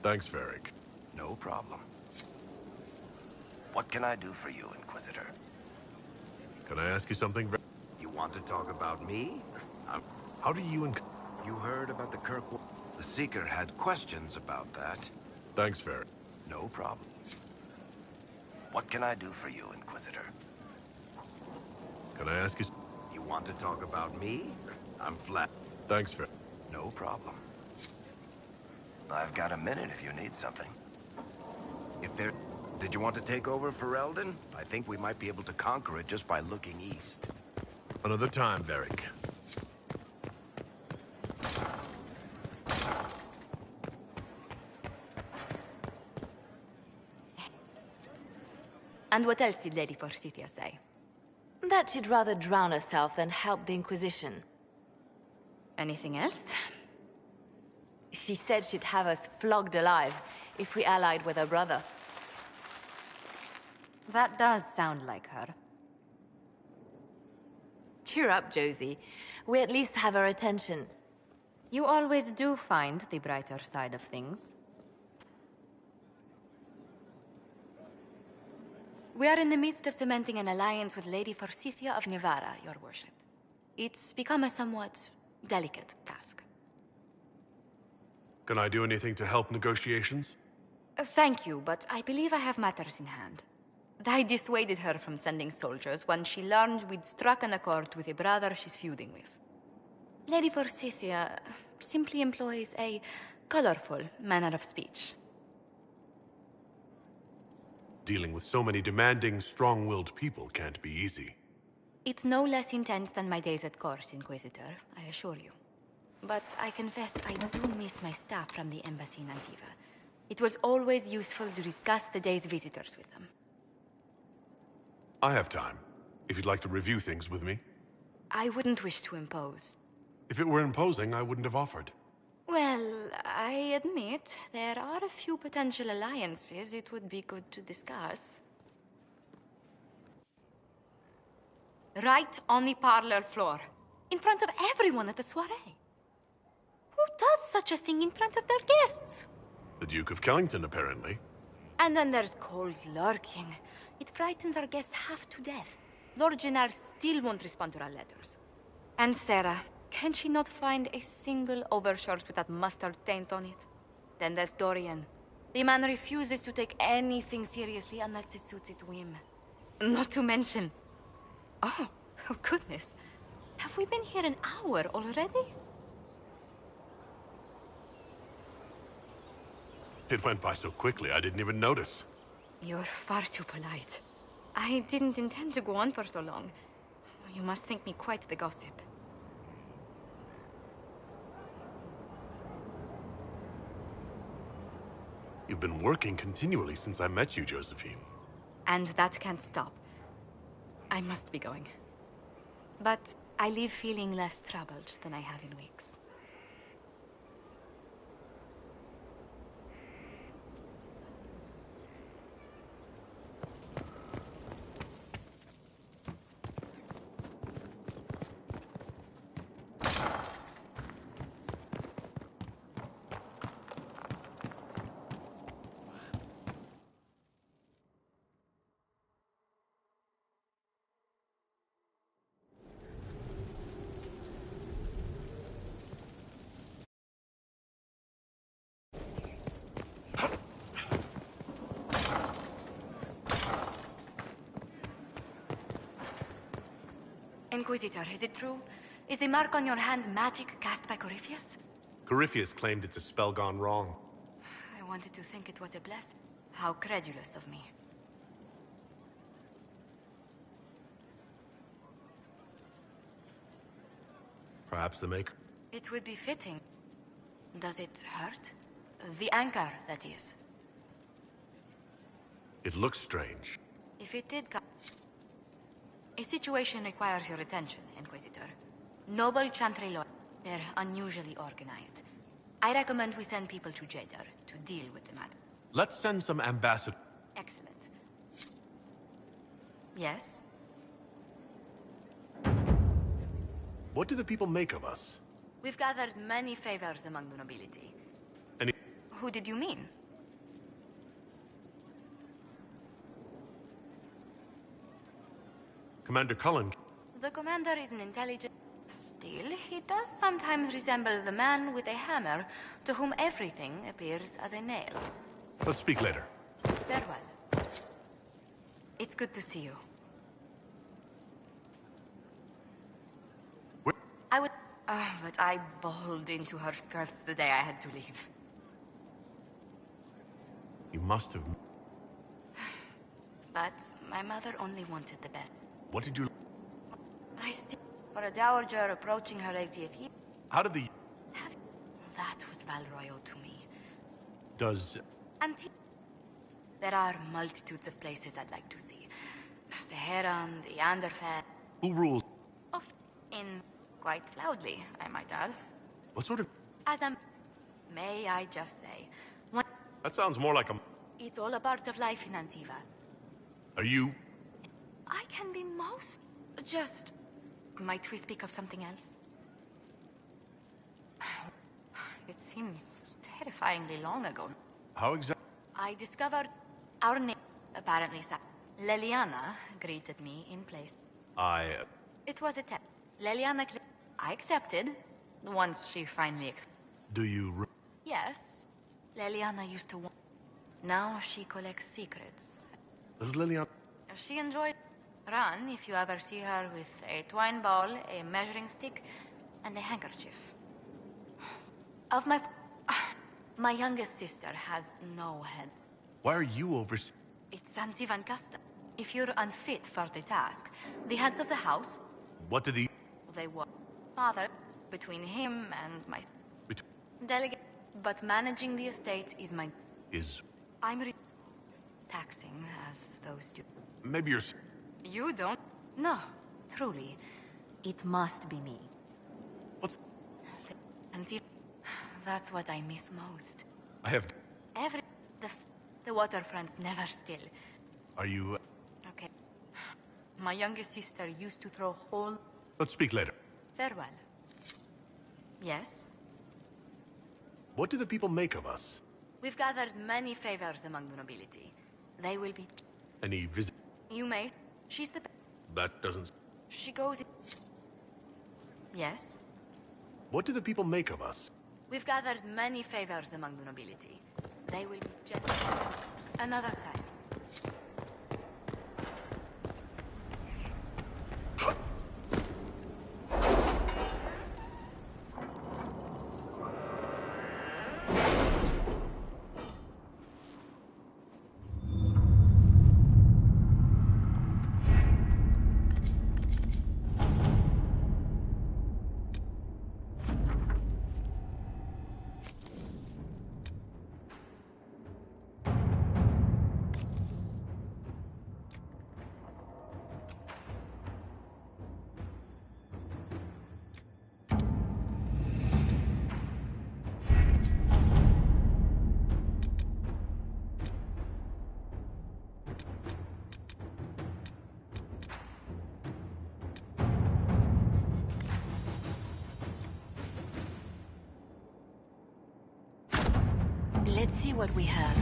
Thanks, Varric. No problem. What can I do for you, Inquisitor? Can I ask you something? You want to talk about me? How do you You heard about the Kirk... The Seeker had questions about that. Thanks, Varric. No problem. What can I do for you, Inquisitor? Can I ask you... You want to talk about me? I'm flat. Thanks, Varric. No problem. I've got a minute if you need something. If there... Did you want to take over for Eldon? I think we might be able to conquer it just by looking east. Another time, Varric. And what else did Lady Forsythia say? That she'd rather drown herself than help the Inquisition. Anything else? She said she'd have us flogged alive if we allied with her brother. That does sound like her. Cheer up, Josie. We at least have her attention. You always do find the brighter side of things. We are in the midst of cementing an alliance with Lady Forsythia of Navarra, your worship. It's become a somewhat delicate task. Can I do anything to help negotiations? Thank you, but I believe I have matters in hand. I dissuaded her from sending soldiers when she learned we'd struck an accord with a brother she's feuding with. Lady Forsythia simply employs a colorful manner of speech. Dealing with so many demanding, strong-willed people can't be easy. It's no less intense than my days at court, Inquisitor, I assure you. But I confess I do miss my staff from the embassy in Antiva. It was always useful to discuss the day's visitors with them. I have time, if you'd like to review things with me. I wouldn't wish to impose. If it were imposing, I wouldn't have offered. Well, I admit there are a few potential alliances it would be good to discuss. Right on the parlor floor, in front of everyone at the soiree. Who does such a thing in front of their guests? The Duke of Kellington, apparently. And then there's Cole's lurking. It frightens our guests half to death. Lord Gennard still won't respond to our letters. And Sarah, can she not find a single overshirt without mustard stains on it? Then there's Dorian. The man refuses to take anything seriously unless it suits its whim. Not to mention... Oh goodness. Have we been here an hour already? It went by so quickly, I didn't even notice. You're far too polite. I didn't intend to go on for so long. You must think me quite the gossip. You've been working continually since I met you, Josephine. And that can't stop. I must be going. But I leave feeling less troubled than I have in weeks. Inquisitor, is it true? Is the mark on your hand magic cast by Corypheus? Corypheus claimed it's a spell gone wrong. I wanted to think it was a blessing. How credulous of me. Perhaps the maker... It would be fitting. Does it hurt? The anchor, that is. It looks strange. If it did come... A situation requires your attention, Inquisitor. Noble Chantrelor. They're unusually organized. I recommend we send people to Jeddah to deal with the matter. Let's send some ambassadors. Excellent. Yes? What do the people make of us? We've gathered many favors among the nobility. Any... Who did you mean? Commander Cullen. The commander is an intelligent... Still, he does sometimes resemble the man with a hammer to whom everything appears as a nail. Let's speak later. Farewell. It's good to see you. I would... but I bowled into her skirts the day I had to leave. You must have... But my mother only wanted the best. What did you... I still... For a dowager approaching her 80th year... How did the... That was Valroyo to me. Does... There are multitudes of places I'd like to see. Seheran, the Anderfed... Who rules? In... quite loudly, I might add. What sort of... As I'm... May I just say... That sounds more like a... It's all a part of life in Antiva. Are you... I can be most... Just... Might we speak of something else? It seems terrifyingly long ago. How exactly... I discovered our name, apparently. Leliana greeted me in place. It was a test. Leliana... I accepted, once she finally Do you... Yes. Leliana used to... Now she collects secrets. Does Liliana... She enjoyed... Run if you ever see her with a twine ball, a measuring stick, and a handkerchief. Of my... My youngest sister has no head. Why are you overseeing... It's Antivan custom. If you're unfit for the task, the heads of the house... What did he... They were... Father, between him and my... Delegate... But managing the estate is my... I'm taxing as those do. Maybe you're... You don't? No, truly. It must be me. What's... That's what I miss most. I have... The waterfront's never still. Are you... Okay. My youngest sister used to throw whole... Let's speak later. Farewell. Yes? What do the people make of us? We've gathered many favors among the nobility. They will be... Any visit... You may. She's the... That doesn't... She goes... Yes? What do the people make of us? We've gathered many favors among the nobility. They will be gentle. Another time. Let's see what we have.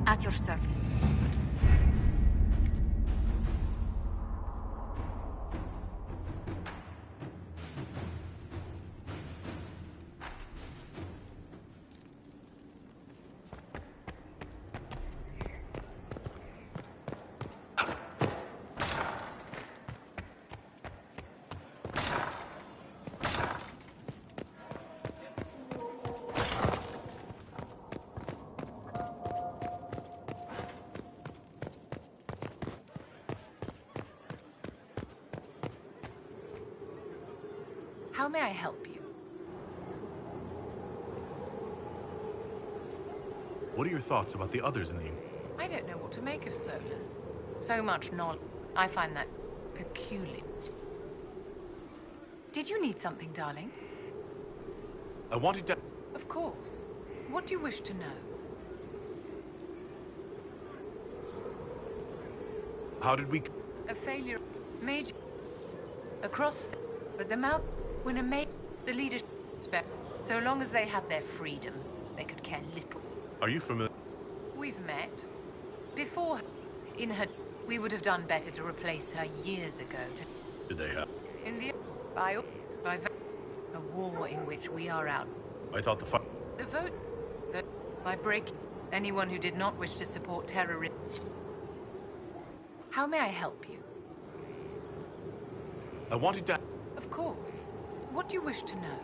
At your service. How may I help you? What are your thoughts about the others in the... I don't know what to make of Solus. So much knowledge. I find that peculiar. Did you need something, darling? I wanted to... Of course. What do you wish to know? How did we... A failure. Major. Across the... But the mouth... When a mate... The leadership... So long as they had their freedom, they could care little. Are you familiar? We've met. Before... In her... We would have done better to replace her years ago to... Did they have... In the... By... A war in which we are out. I thought the The vote... That... By breaking... Anyone who did not wish to support terrorism... How may I help you? I wanted to... Of course. What do you wish to know?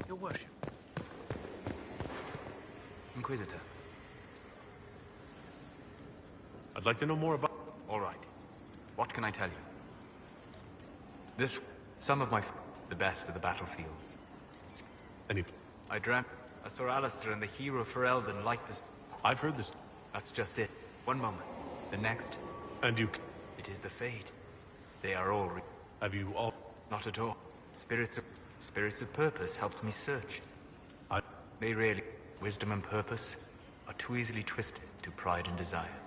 Your worship. Inquisitor. I'd like to know more about... All right. What can I tell you? Some of my... The best of the battlefields. Any... I dreamt a Sir Alistair and the hero for Eldon liked this... I've heard this... That's just it. One moment. The next... And you... It is the Fade. They are all... Have you all... Not at all. Spirits of purpose helped me search. They really... Wisdom and purpose are too easily twisted to pride and desire.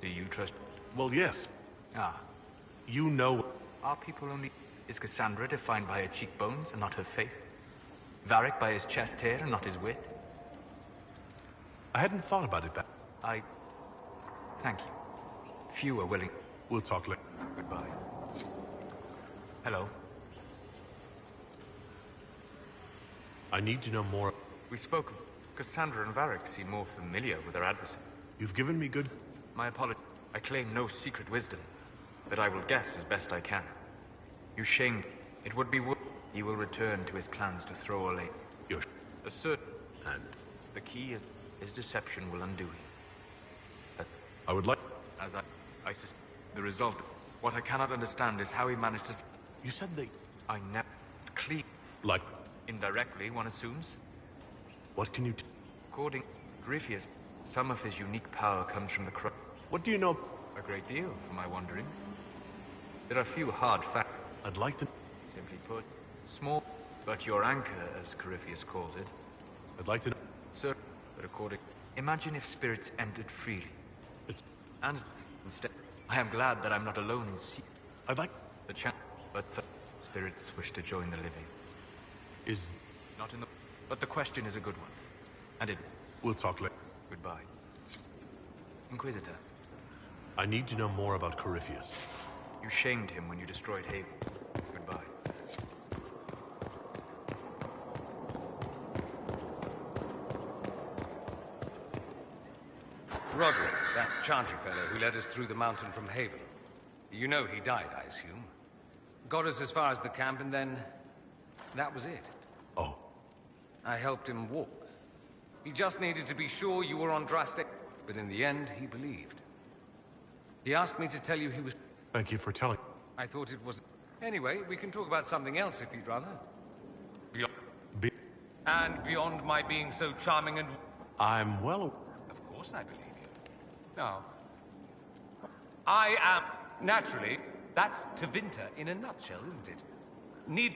Do you trust... Well, yes. Ah. You know... Are people only... Is Cassandra defined by her cheekbones and not her faith? Varric by his chest hair and not his wit? I hadn't thought about it that... Thank you. Few are willing... We'll talk later. Goodbye. Hello. I need to know more... We spoke... Cassandra and Varric seem more familiar with their adversary. You've given me good... My apologies. I claim no secret wisdom, but I will guess as best I can. You shamed... It would be... He will return to his plans to throw away... You're... Assert... And... The key is... His deception will undo him. I would like... As I the result... What I cannot understand is how he managed to... You said they... I never... Clean... Like... Indirectly, one assumes. What can you... According... Griffius, some of his unique power comes from the crow. What do you know? A great deal, for my wondering. There are few hard facts. I'd like to... Simply put, small, but your anchor, as Corypheus calls it. I'd like to know... Sir, but according... Imagine if spirits entered freely. And instead, I am glad that I'm not alone in sea. I'd like... The chance, but some spirits wish to join the living. Is... Not in the... But the question is a good one. And it... We'll talk later. Goodbye. Inquisitor. I need to know more about Corypheus. You shamed him when you destroyed Haven. Goodbye. Roderick, that Chantry fellow who led us through the mountain from Haven. You know he died, I assume. Got us as far as the camp and then... that was it. Oh. I helped him walk. He just needed to be sure you were on drastic... But in the end, he believed. He asked me to tell you he was... Thank you for telling... I thought it was... Anyway, we can talk about something else if you'd rather. Beyond... And beyond my being so charming and... I'm well... Of course I believe you. Now... I am... Naturally, that's Tevinter in a nutshell, isn't it? Need...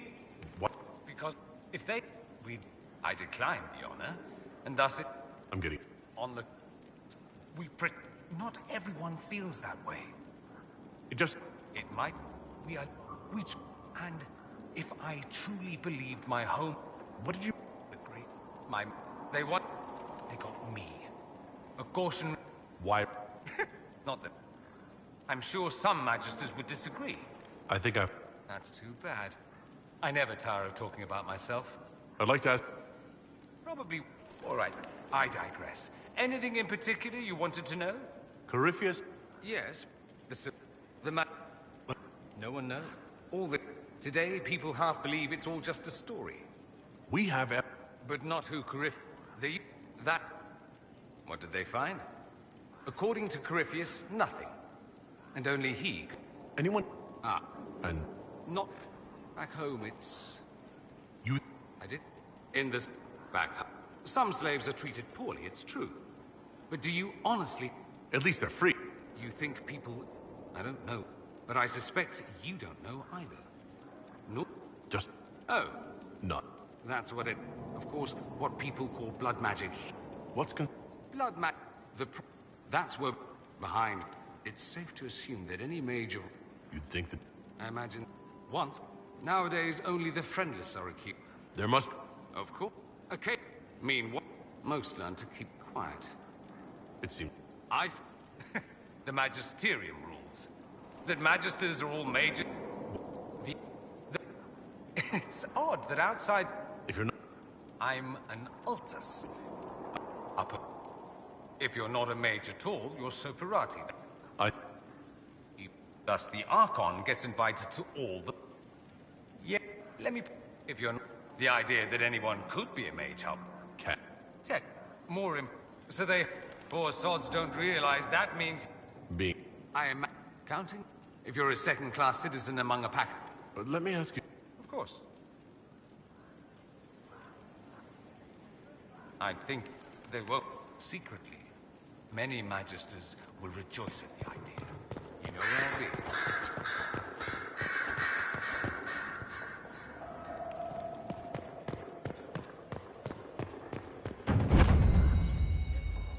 What? Because if they... I decline the honor, and thus it... I'm getting... On the... Not everyone feels that way. It just... It might... And if I truly believed my home... What did you... The great... They what? They got me. A caution... Why... Not that... I'm sure some magisters would disagree. I think I've... That's too bad. I never tire of talking about myself. I'd like to ask... Probably... All right, I digress. Anything in particular you wanted to know? Corypheus? Yes. The man... No one knows. All the... Today, people half believe it's all just a story. We have... But not who that... What did they find? According to Corypheus, nothing. And only he... Anyone... Ah. And... Not... Back home, it's... You... I did? In this... Back home. Some slaves are treated poorly, it's true. But do you honestly... At least they're free. You think people... I don't know. But I suspect you don't know either. No. Just... Oh. Not. That's what it... Of course, what people call blood magic. What's Blood magic... That's where... Behind... It's safe to assume that any mage of... You'd think that... I imagine... Once. Nowadays, only the friendless are acute. There must... Of course. Okay. Mean what? Most learn to keep quiet. It seems... The Magisterium rules. That Magisters are all mages... It's odd that outside... If you're not... I'm an Altus. Upper... If you're not a mage at all, you're Soperati. Thus, the Archon gets invited to all the... Yeah, let me... If you're not... The idea that anyone could be a mage help... Cat. Tech. More So they... Poor sods don't realize that means... Being... I am... Counting? If you're a second-class citizen among a pack... But let me ask you... Of course. I think they won't. Secretly, many Magisters will rejoice at the idea. You know where I'll be.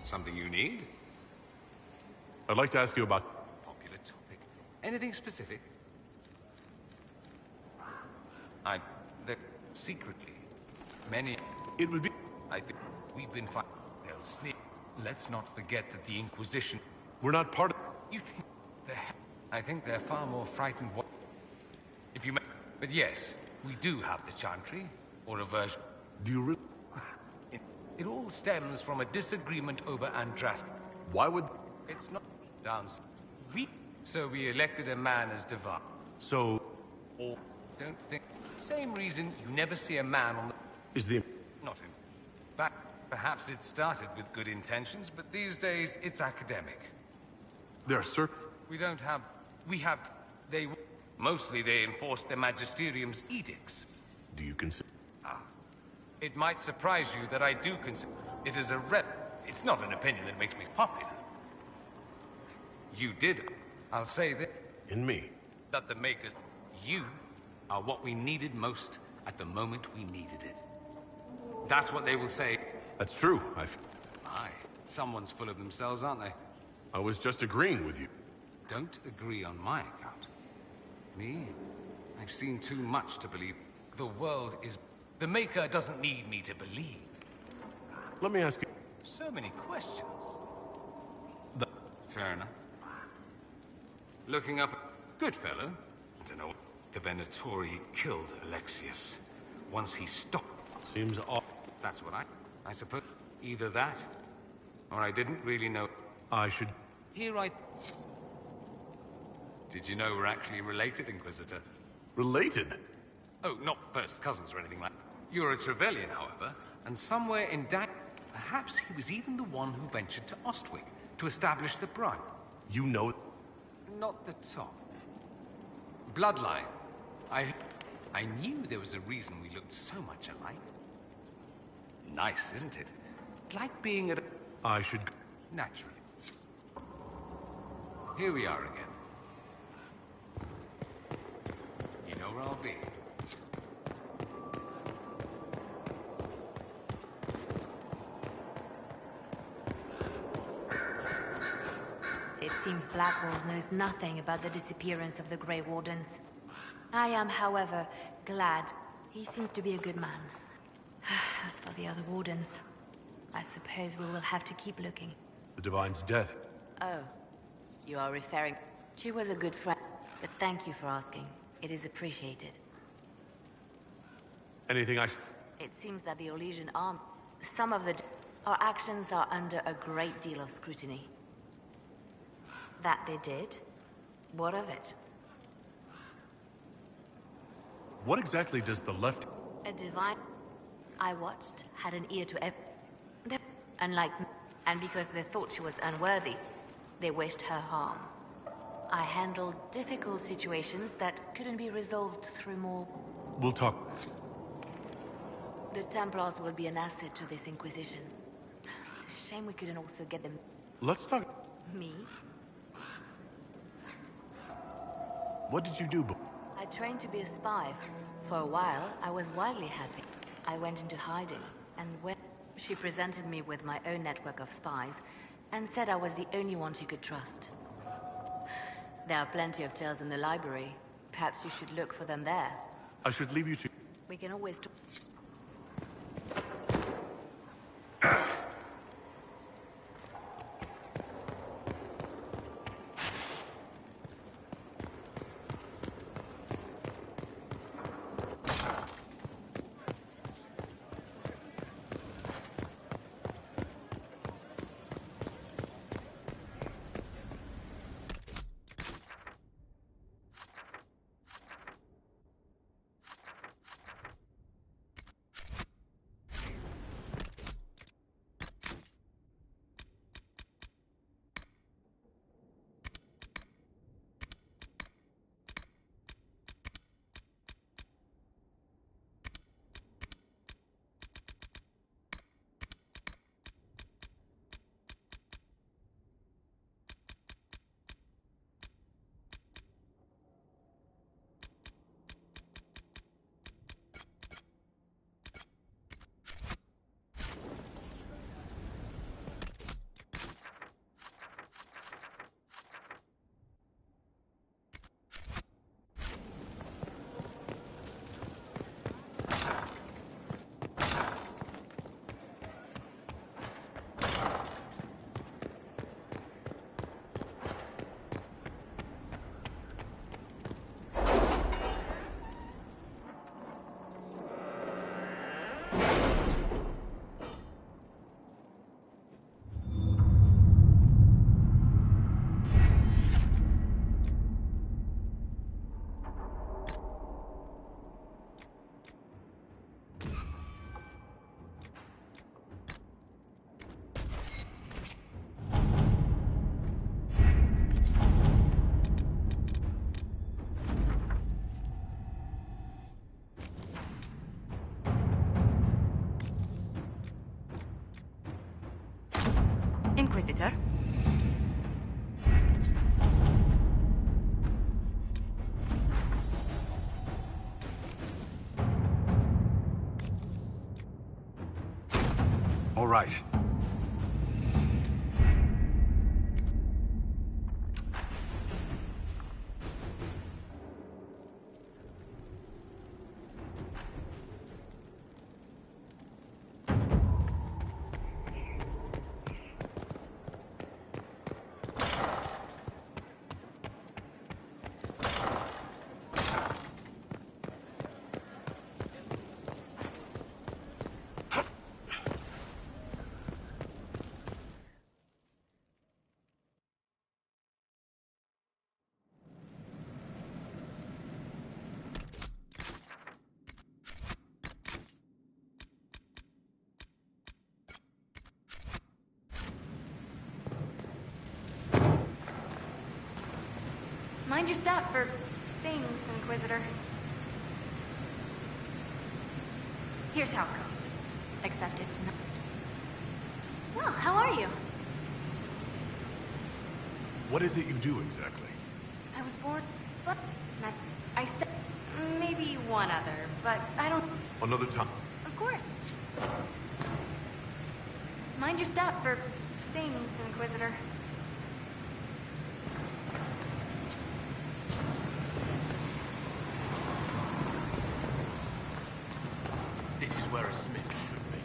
Something you need? I'd like to ask you about... Popular topic. Anything specific? Secretly, many... It would be... I think we've been fighting. They'll sneak. Let's not forget that the Inquisition... We're not part of... You think I think they're far more frightened... If you... But yes, we do have the Chantry, or a version... Do you really... It all stems from a disagreement over Andras. Why would... It's not... Down... So we elected a man as divine. So... Or... Don't think... Same reason you never see a man on the... Is the... Not in fact, perhaps it started with good intentions, but these days it's academic. There are certain... We don't have... We have... They... Mostly they enforce the Magisterium's edicts. Do you consider... It might surprise you that I do consider... It is a It's not an opinion that makes me popular. You did. I'll say that... In me. That the Makers... You... are what we needed most at the moment we needed it. That's what they will say. That's true. Aye. Someone's full of themselves, aren't they? I was just agreeing with you. Don't agree on my account. Me? I've seen too much to believe. The world is... The Maker doesn't need me to believe. Let me ask you... So many questions. Fair enough. Looking up... Good fellow. I don't know. The Venatori killed Alexius. Once he stopped... Seems odd. That's what I suppose. Either that, or I didn't really know... I should... Here I... Did you know we're actually related, Inquisitor? Related? Oh, not first cousins or anything like that. You're a Trevelyan, however, and somewhere in perhaps he was even the one who ventured to Ostwick to establish the Bride. You know... Not the top. Bloodline. I knew there was a reason we looked so much alike. Nice, isn't it? Like being at a... I should... Naturally. Here we are again. You know where I'll be. It seems Blackwall knows nothing about the disappearance of the Grey Wardens. I am, however, glad. He seems to be a good man. As for the other Wardens, I suppose we will have to keep looking. The Divine's death. Oh, you are referring... She was a good friend, but thank you for asking. It is appreciated. Anything I... It seems that the Orlesian army... Some of our actions are under a great deal of scrutiny. That they did? What of it? What exactly does the left... A divine I watched had an ear to every... Unlike me, and because they thought she was unworthy, they wished her harm. I handled difficult situations that couldn't be resolved through more... We'll talk. The Templars will be an asset to this Inquisition. It's a shame we couldn't also get them... Let's talk... Me? What did you do? I trained to be a spy. For a while, I was wildly happy. I went into hiding, and when she presented me with my own network of spies, and said I was the only one she could trust. There are plenty of tales in the library. Perhaps you should look for them there. I should leave you to... We can always... Inquisitor? All right. Mind your step for things, Inquisitor. Here's how it goes. Except it's not... Well, how are you? What is it you do exactly? I was born... But... Maybe one other, but I don't... Another time. Of course. Mind your step for things, Inquisitor. This is where a smith should be.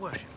worship.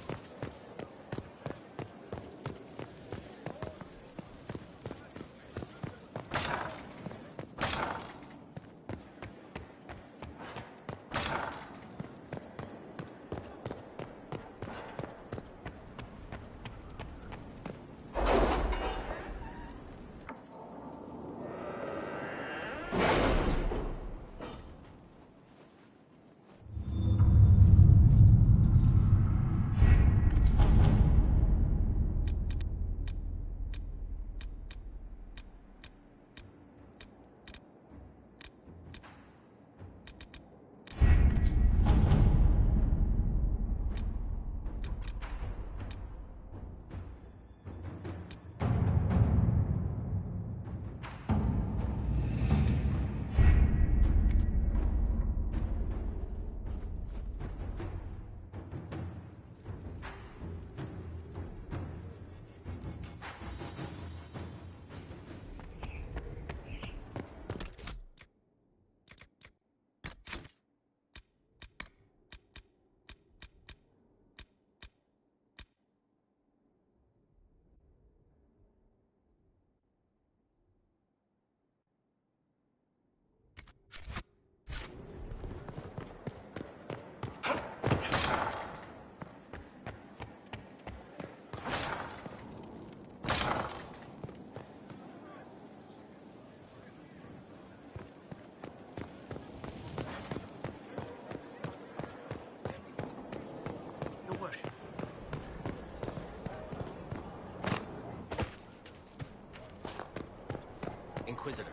Inquisitor.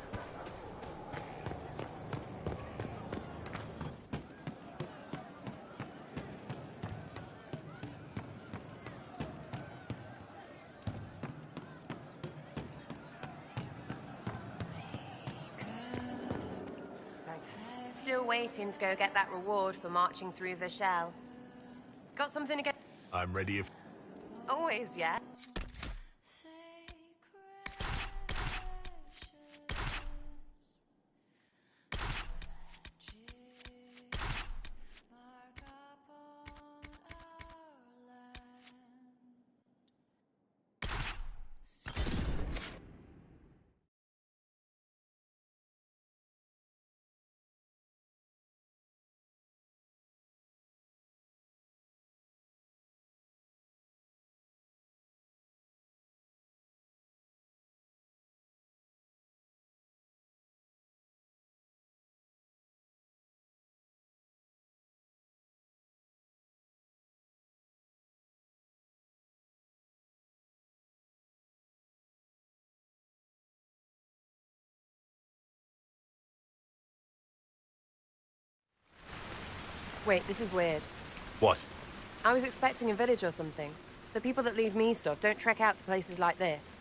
Still waiting to go get that reward for marching through Vashel. Got something to get... I'm ready if... Always, yeah. Wait, this is weird. What? I was expecting a village or something. The people that leave me stuff don't trek out to places like this.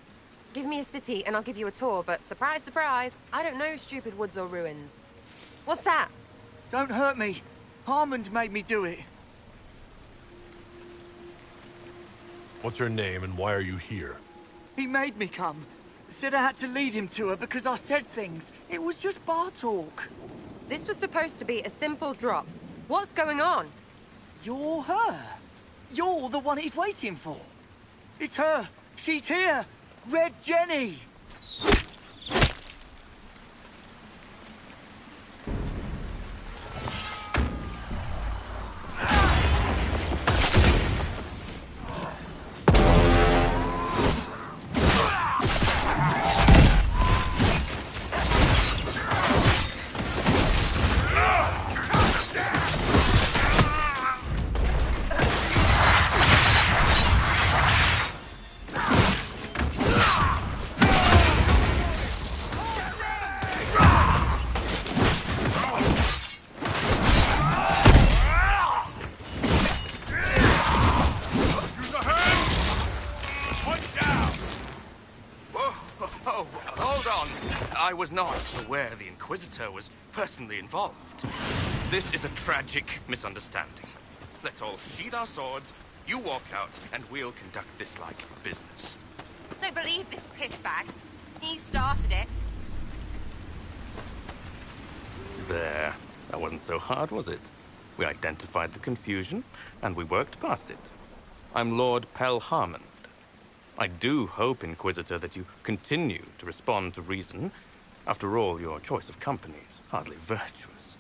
Give me a city and I'll give you a tour, but surprise, surprise, I don't know stupid woods or ruins. What's that? Don't hurt me. Harmond made me do it. What's her name and why are you here? He made me come. Said I had to lead him to her because I said things. It was just bar talk. This was supposed to be a simple drop. What's going on? You're her. You're the one he's waiting for. It's her. She's here. Red Jenny. I was not aware the Inquisitor was personally involved. This is a tragic misunderstanding. Let's all sheathe our swords, you walk out, and we'll conduct this like business. Don't believe this pissbag. He started it. There. That wasn't so hard, was it? We identified the confusion, and we worked past it. I'm Lord Pelharmond. I do hope, Inquisitor, that you continue to respond to reason. After all, your choice of company is hardly virtuous.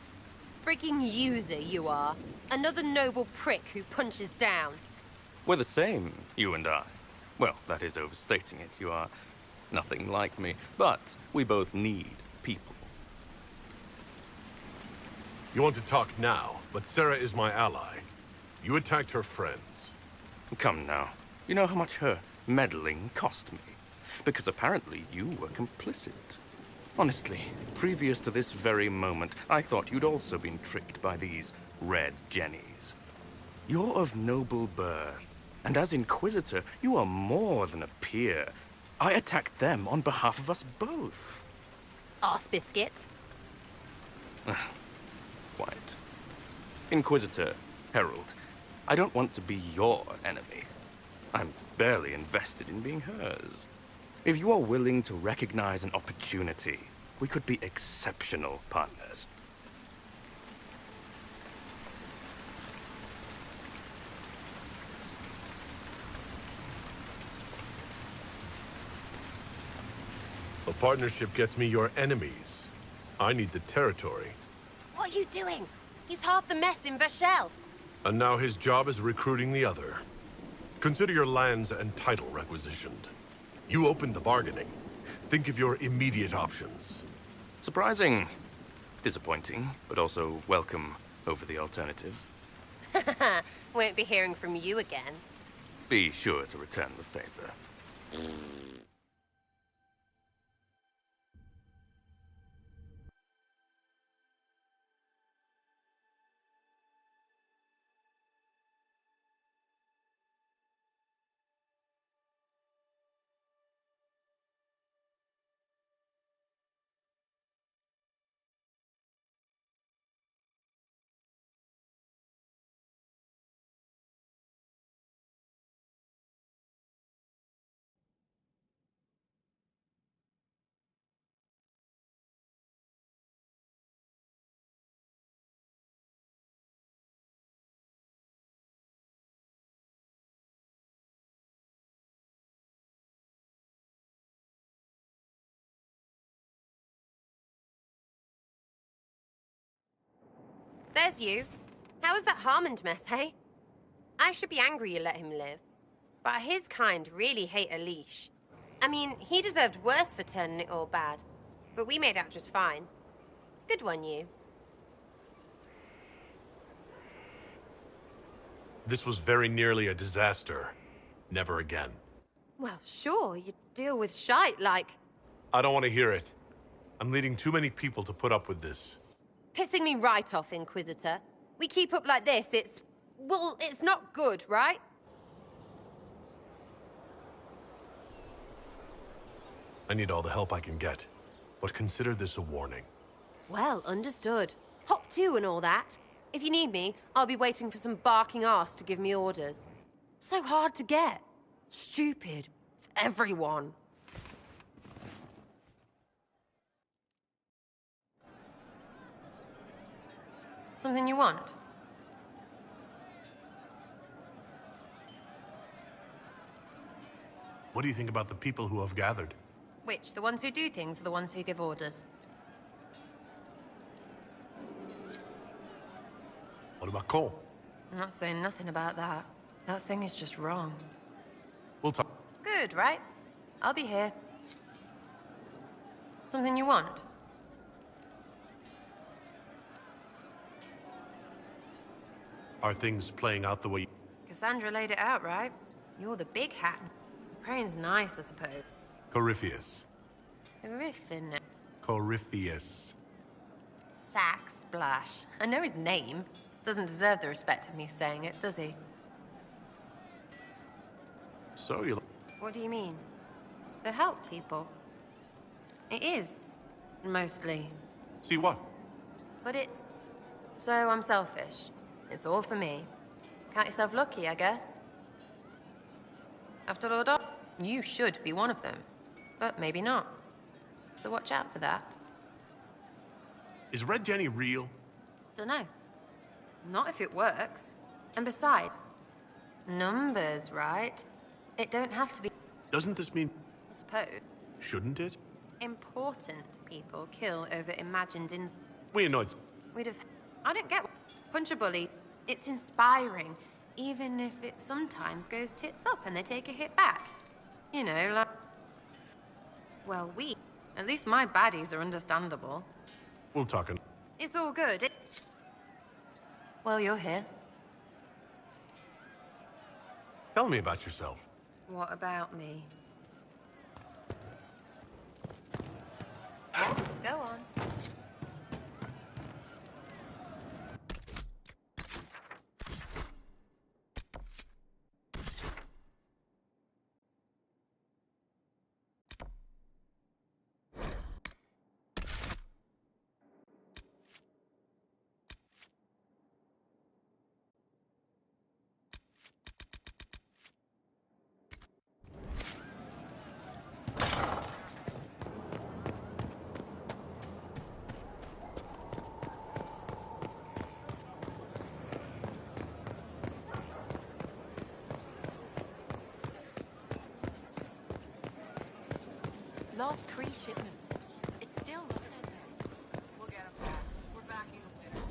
Freaking user, you are. Another noble prick who punches down. We're the same, you and I. Well, that is overstating it. You are nothing like me. But we both need people. You want to talk now, but Sarah is my ally. You attacked her friends. Come now. You know how much her meddling cost me? Because apparently you were complicit. Honestly, previous to this very moment, I thought you'd also been tricked by these red jennies. You're of noble birth, and as Inquisitor, you are more than a peer. I attacked them on behalf of us both. Arse biscuit. Quiet. Inquisitor, Herald, I don't want to be your enemy. I'm barely invested in being hers. If you are willing to recognize an opportunity, we could be exceptional partners. A partnership gets me your enemies. I need the territory. What are you doing? He's half the mess in Vashel. And now his job is recruiting the other. Consider your lands and title requisitioned. You opened the bargaining. Think of your immediate options. Surprising. Disappointing, but also welcome over the alternative. Won't be hearing from you again. Be sure to return the favor. There's you. How was that Harmond mess, hey? I should be angry you let him live. But his kind really hate a leash. I mean, he deserved worse for turning it all bad. But we made out just fine. Good one, you. This was very nearly a disaster. Never again. Well, sure, you deal with shite like... I don't want to hear it. I'm leading too many people to put up with this. Pissing me right off, Inquisitor. We keep up like this, it's... well, it's not good, right? I need all the help I can get. But consider this a warning. Well, understood. Hop to and all that. If you need me, I'll be waiting for some barking arse to give me orders. So hard to get. Stupid. Everyone. Something you want? What do you think about the people who have gathered? Which? The ones who do things or the ones who give orders? What about Cole? I'm not saying nothing about that. That thing is just wrong. We'll talk. Good, right? I'll be here. Something you want? Are things playing out the way... Cassandra laid it out, right? You're the big hat. Praying's nice, I suppose. Corypheus. Griffin. Corypheus. Sack Splash. I know his name. Doesn't deserve the respect of me saying it, does he? So you... What do you mean? To help people. It is. Mostly. See what? But it's... So I'm selfish. It's all for me. Count yourself lucky, I guess. After all, you should be one of them. But maybe not. So watch out for that. Is Red Jenny real? Dunno. Not if it works. And besides, Numbers, right? It don't have to be, Doesn't this mean... I suppose. Shouldn't it? Important people kill over imagined We're not... We'd have... I don't get... Punch a bully. It's inspiring, even if it sometimes goes tits up and they take a hit back. You know, like... Well, at least my baddies are understandable. We'll talk. It's all good. Well, you're here. Tell me about yourself. What about me? Go on. Last 3 shipments. It's still running. We'll get them back. We're backing away.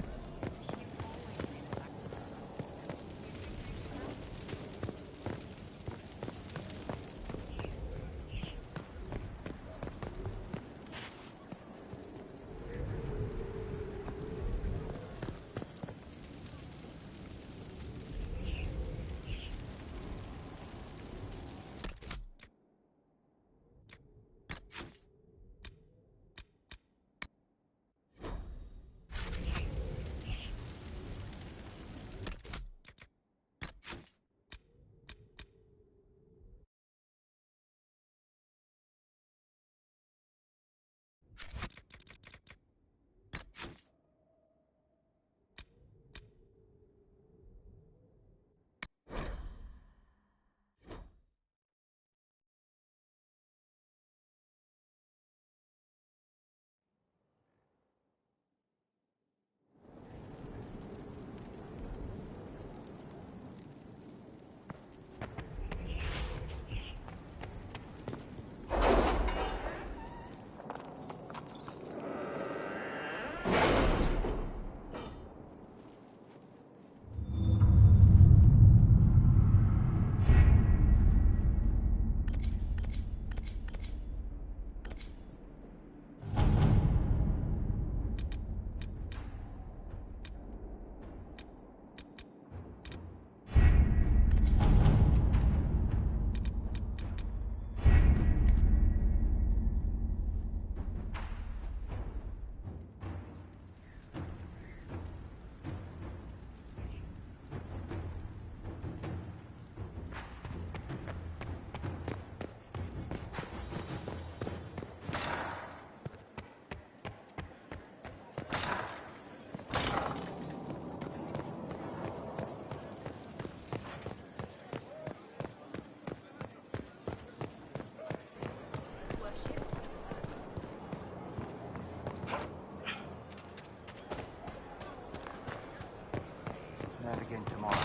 Again tomorrow.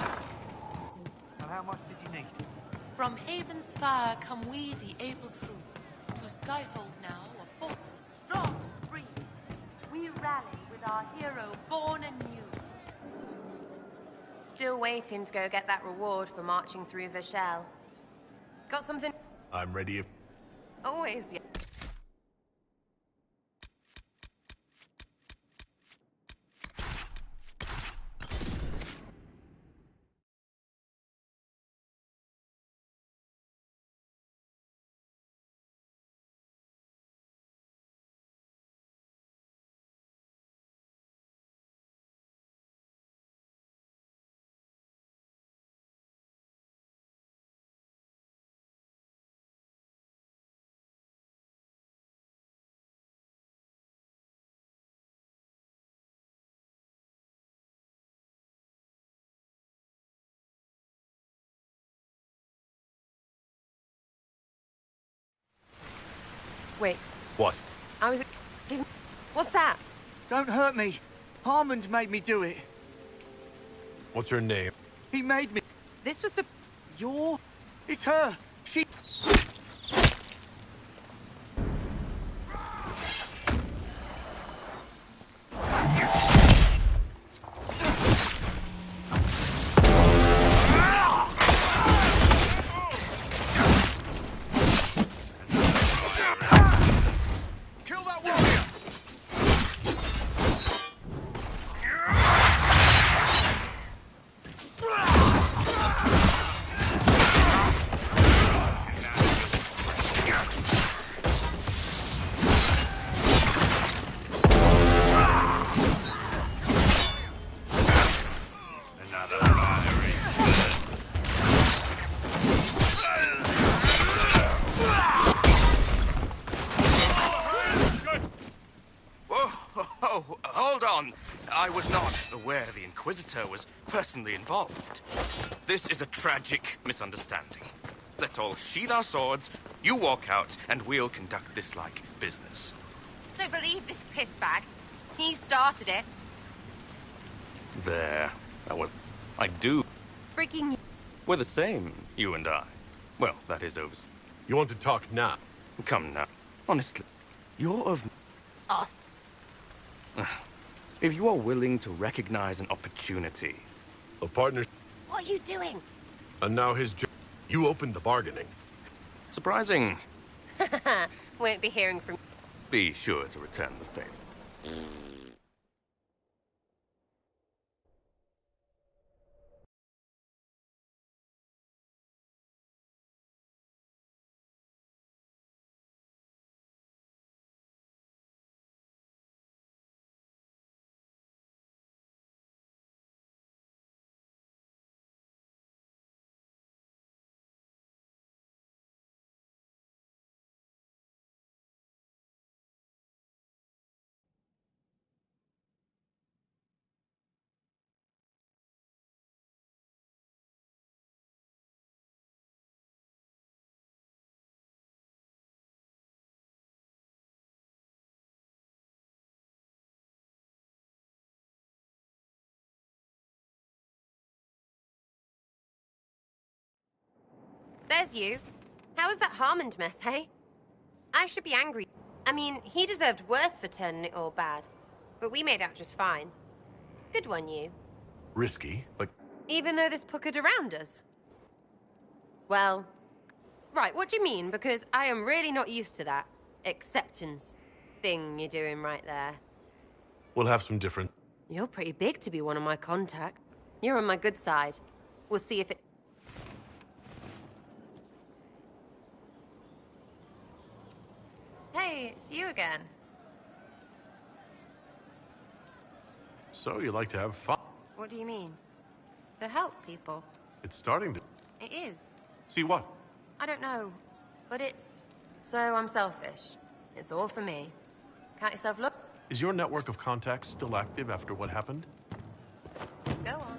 Now, how much did you need? From Haven's fire come we, the able true. To Skyhold now, a fortress strong and free. We rally with our hero born anew. Still waiting to go get that reward for marching through Vashel. Got something? I'm ready if... Always, yeah. Wait. What? I was... What's that? Don't hurt me. Harmond made me do it. What's your name? He made me. This was It's her! She... I was not aware the Inquisitor was personally involved. This is a tragic misunderstanding. Let's all sheath our swords, you walk out, and we'll conduct this like business. Don't believe this piss bag. He started it. There. I do. Freaking... We're the same, you and I. Well, that is over. You want to talk now? Come now. Honestly, you're of... Us. If you are willing to recognize an opportunity... A partner... What are you doing? And now his job... You opened the bargaining. Surprising. Won't be hearing from... Be sure to return the favor. There's you. How was that Harmond mess, hey? I should be angry. I mean, he deserved worse for turning it all bad. But we made out just fine. Good one, you. Risky, but... Even though this puckered around us? Well... Right, what do you mean? Because I am really not used to that acceptance thing you're doing right there. We'll have some different... You're pretty big to be one of my contacts. You're on my good side. We'll see if it... Hey, it's you again. So you like to have fun? What do you mean? To help people. It's starting to... It is. See what? I don't know. But it's... So I'm selfish. It's all for me. Count yourself look. Is your network of contacts still active after what happened? Go on.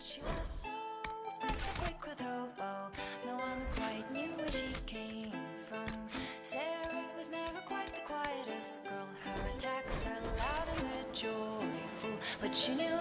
She was so fast and quick with her bow. No one quite knew where she came from. Sarah was never quite the quietest girl. Her attacks are loud and they're joyful, but she knew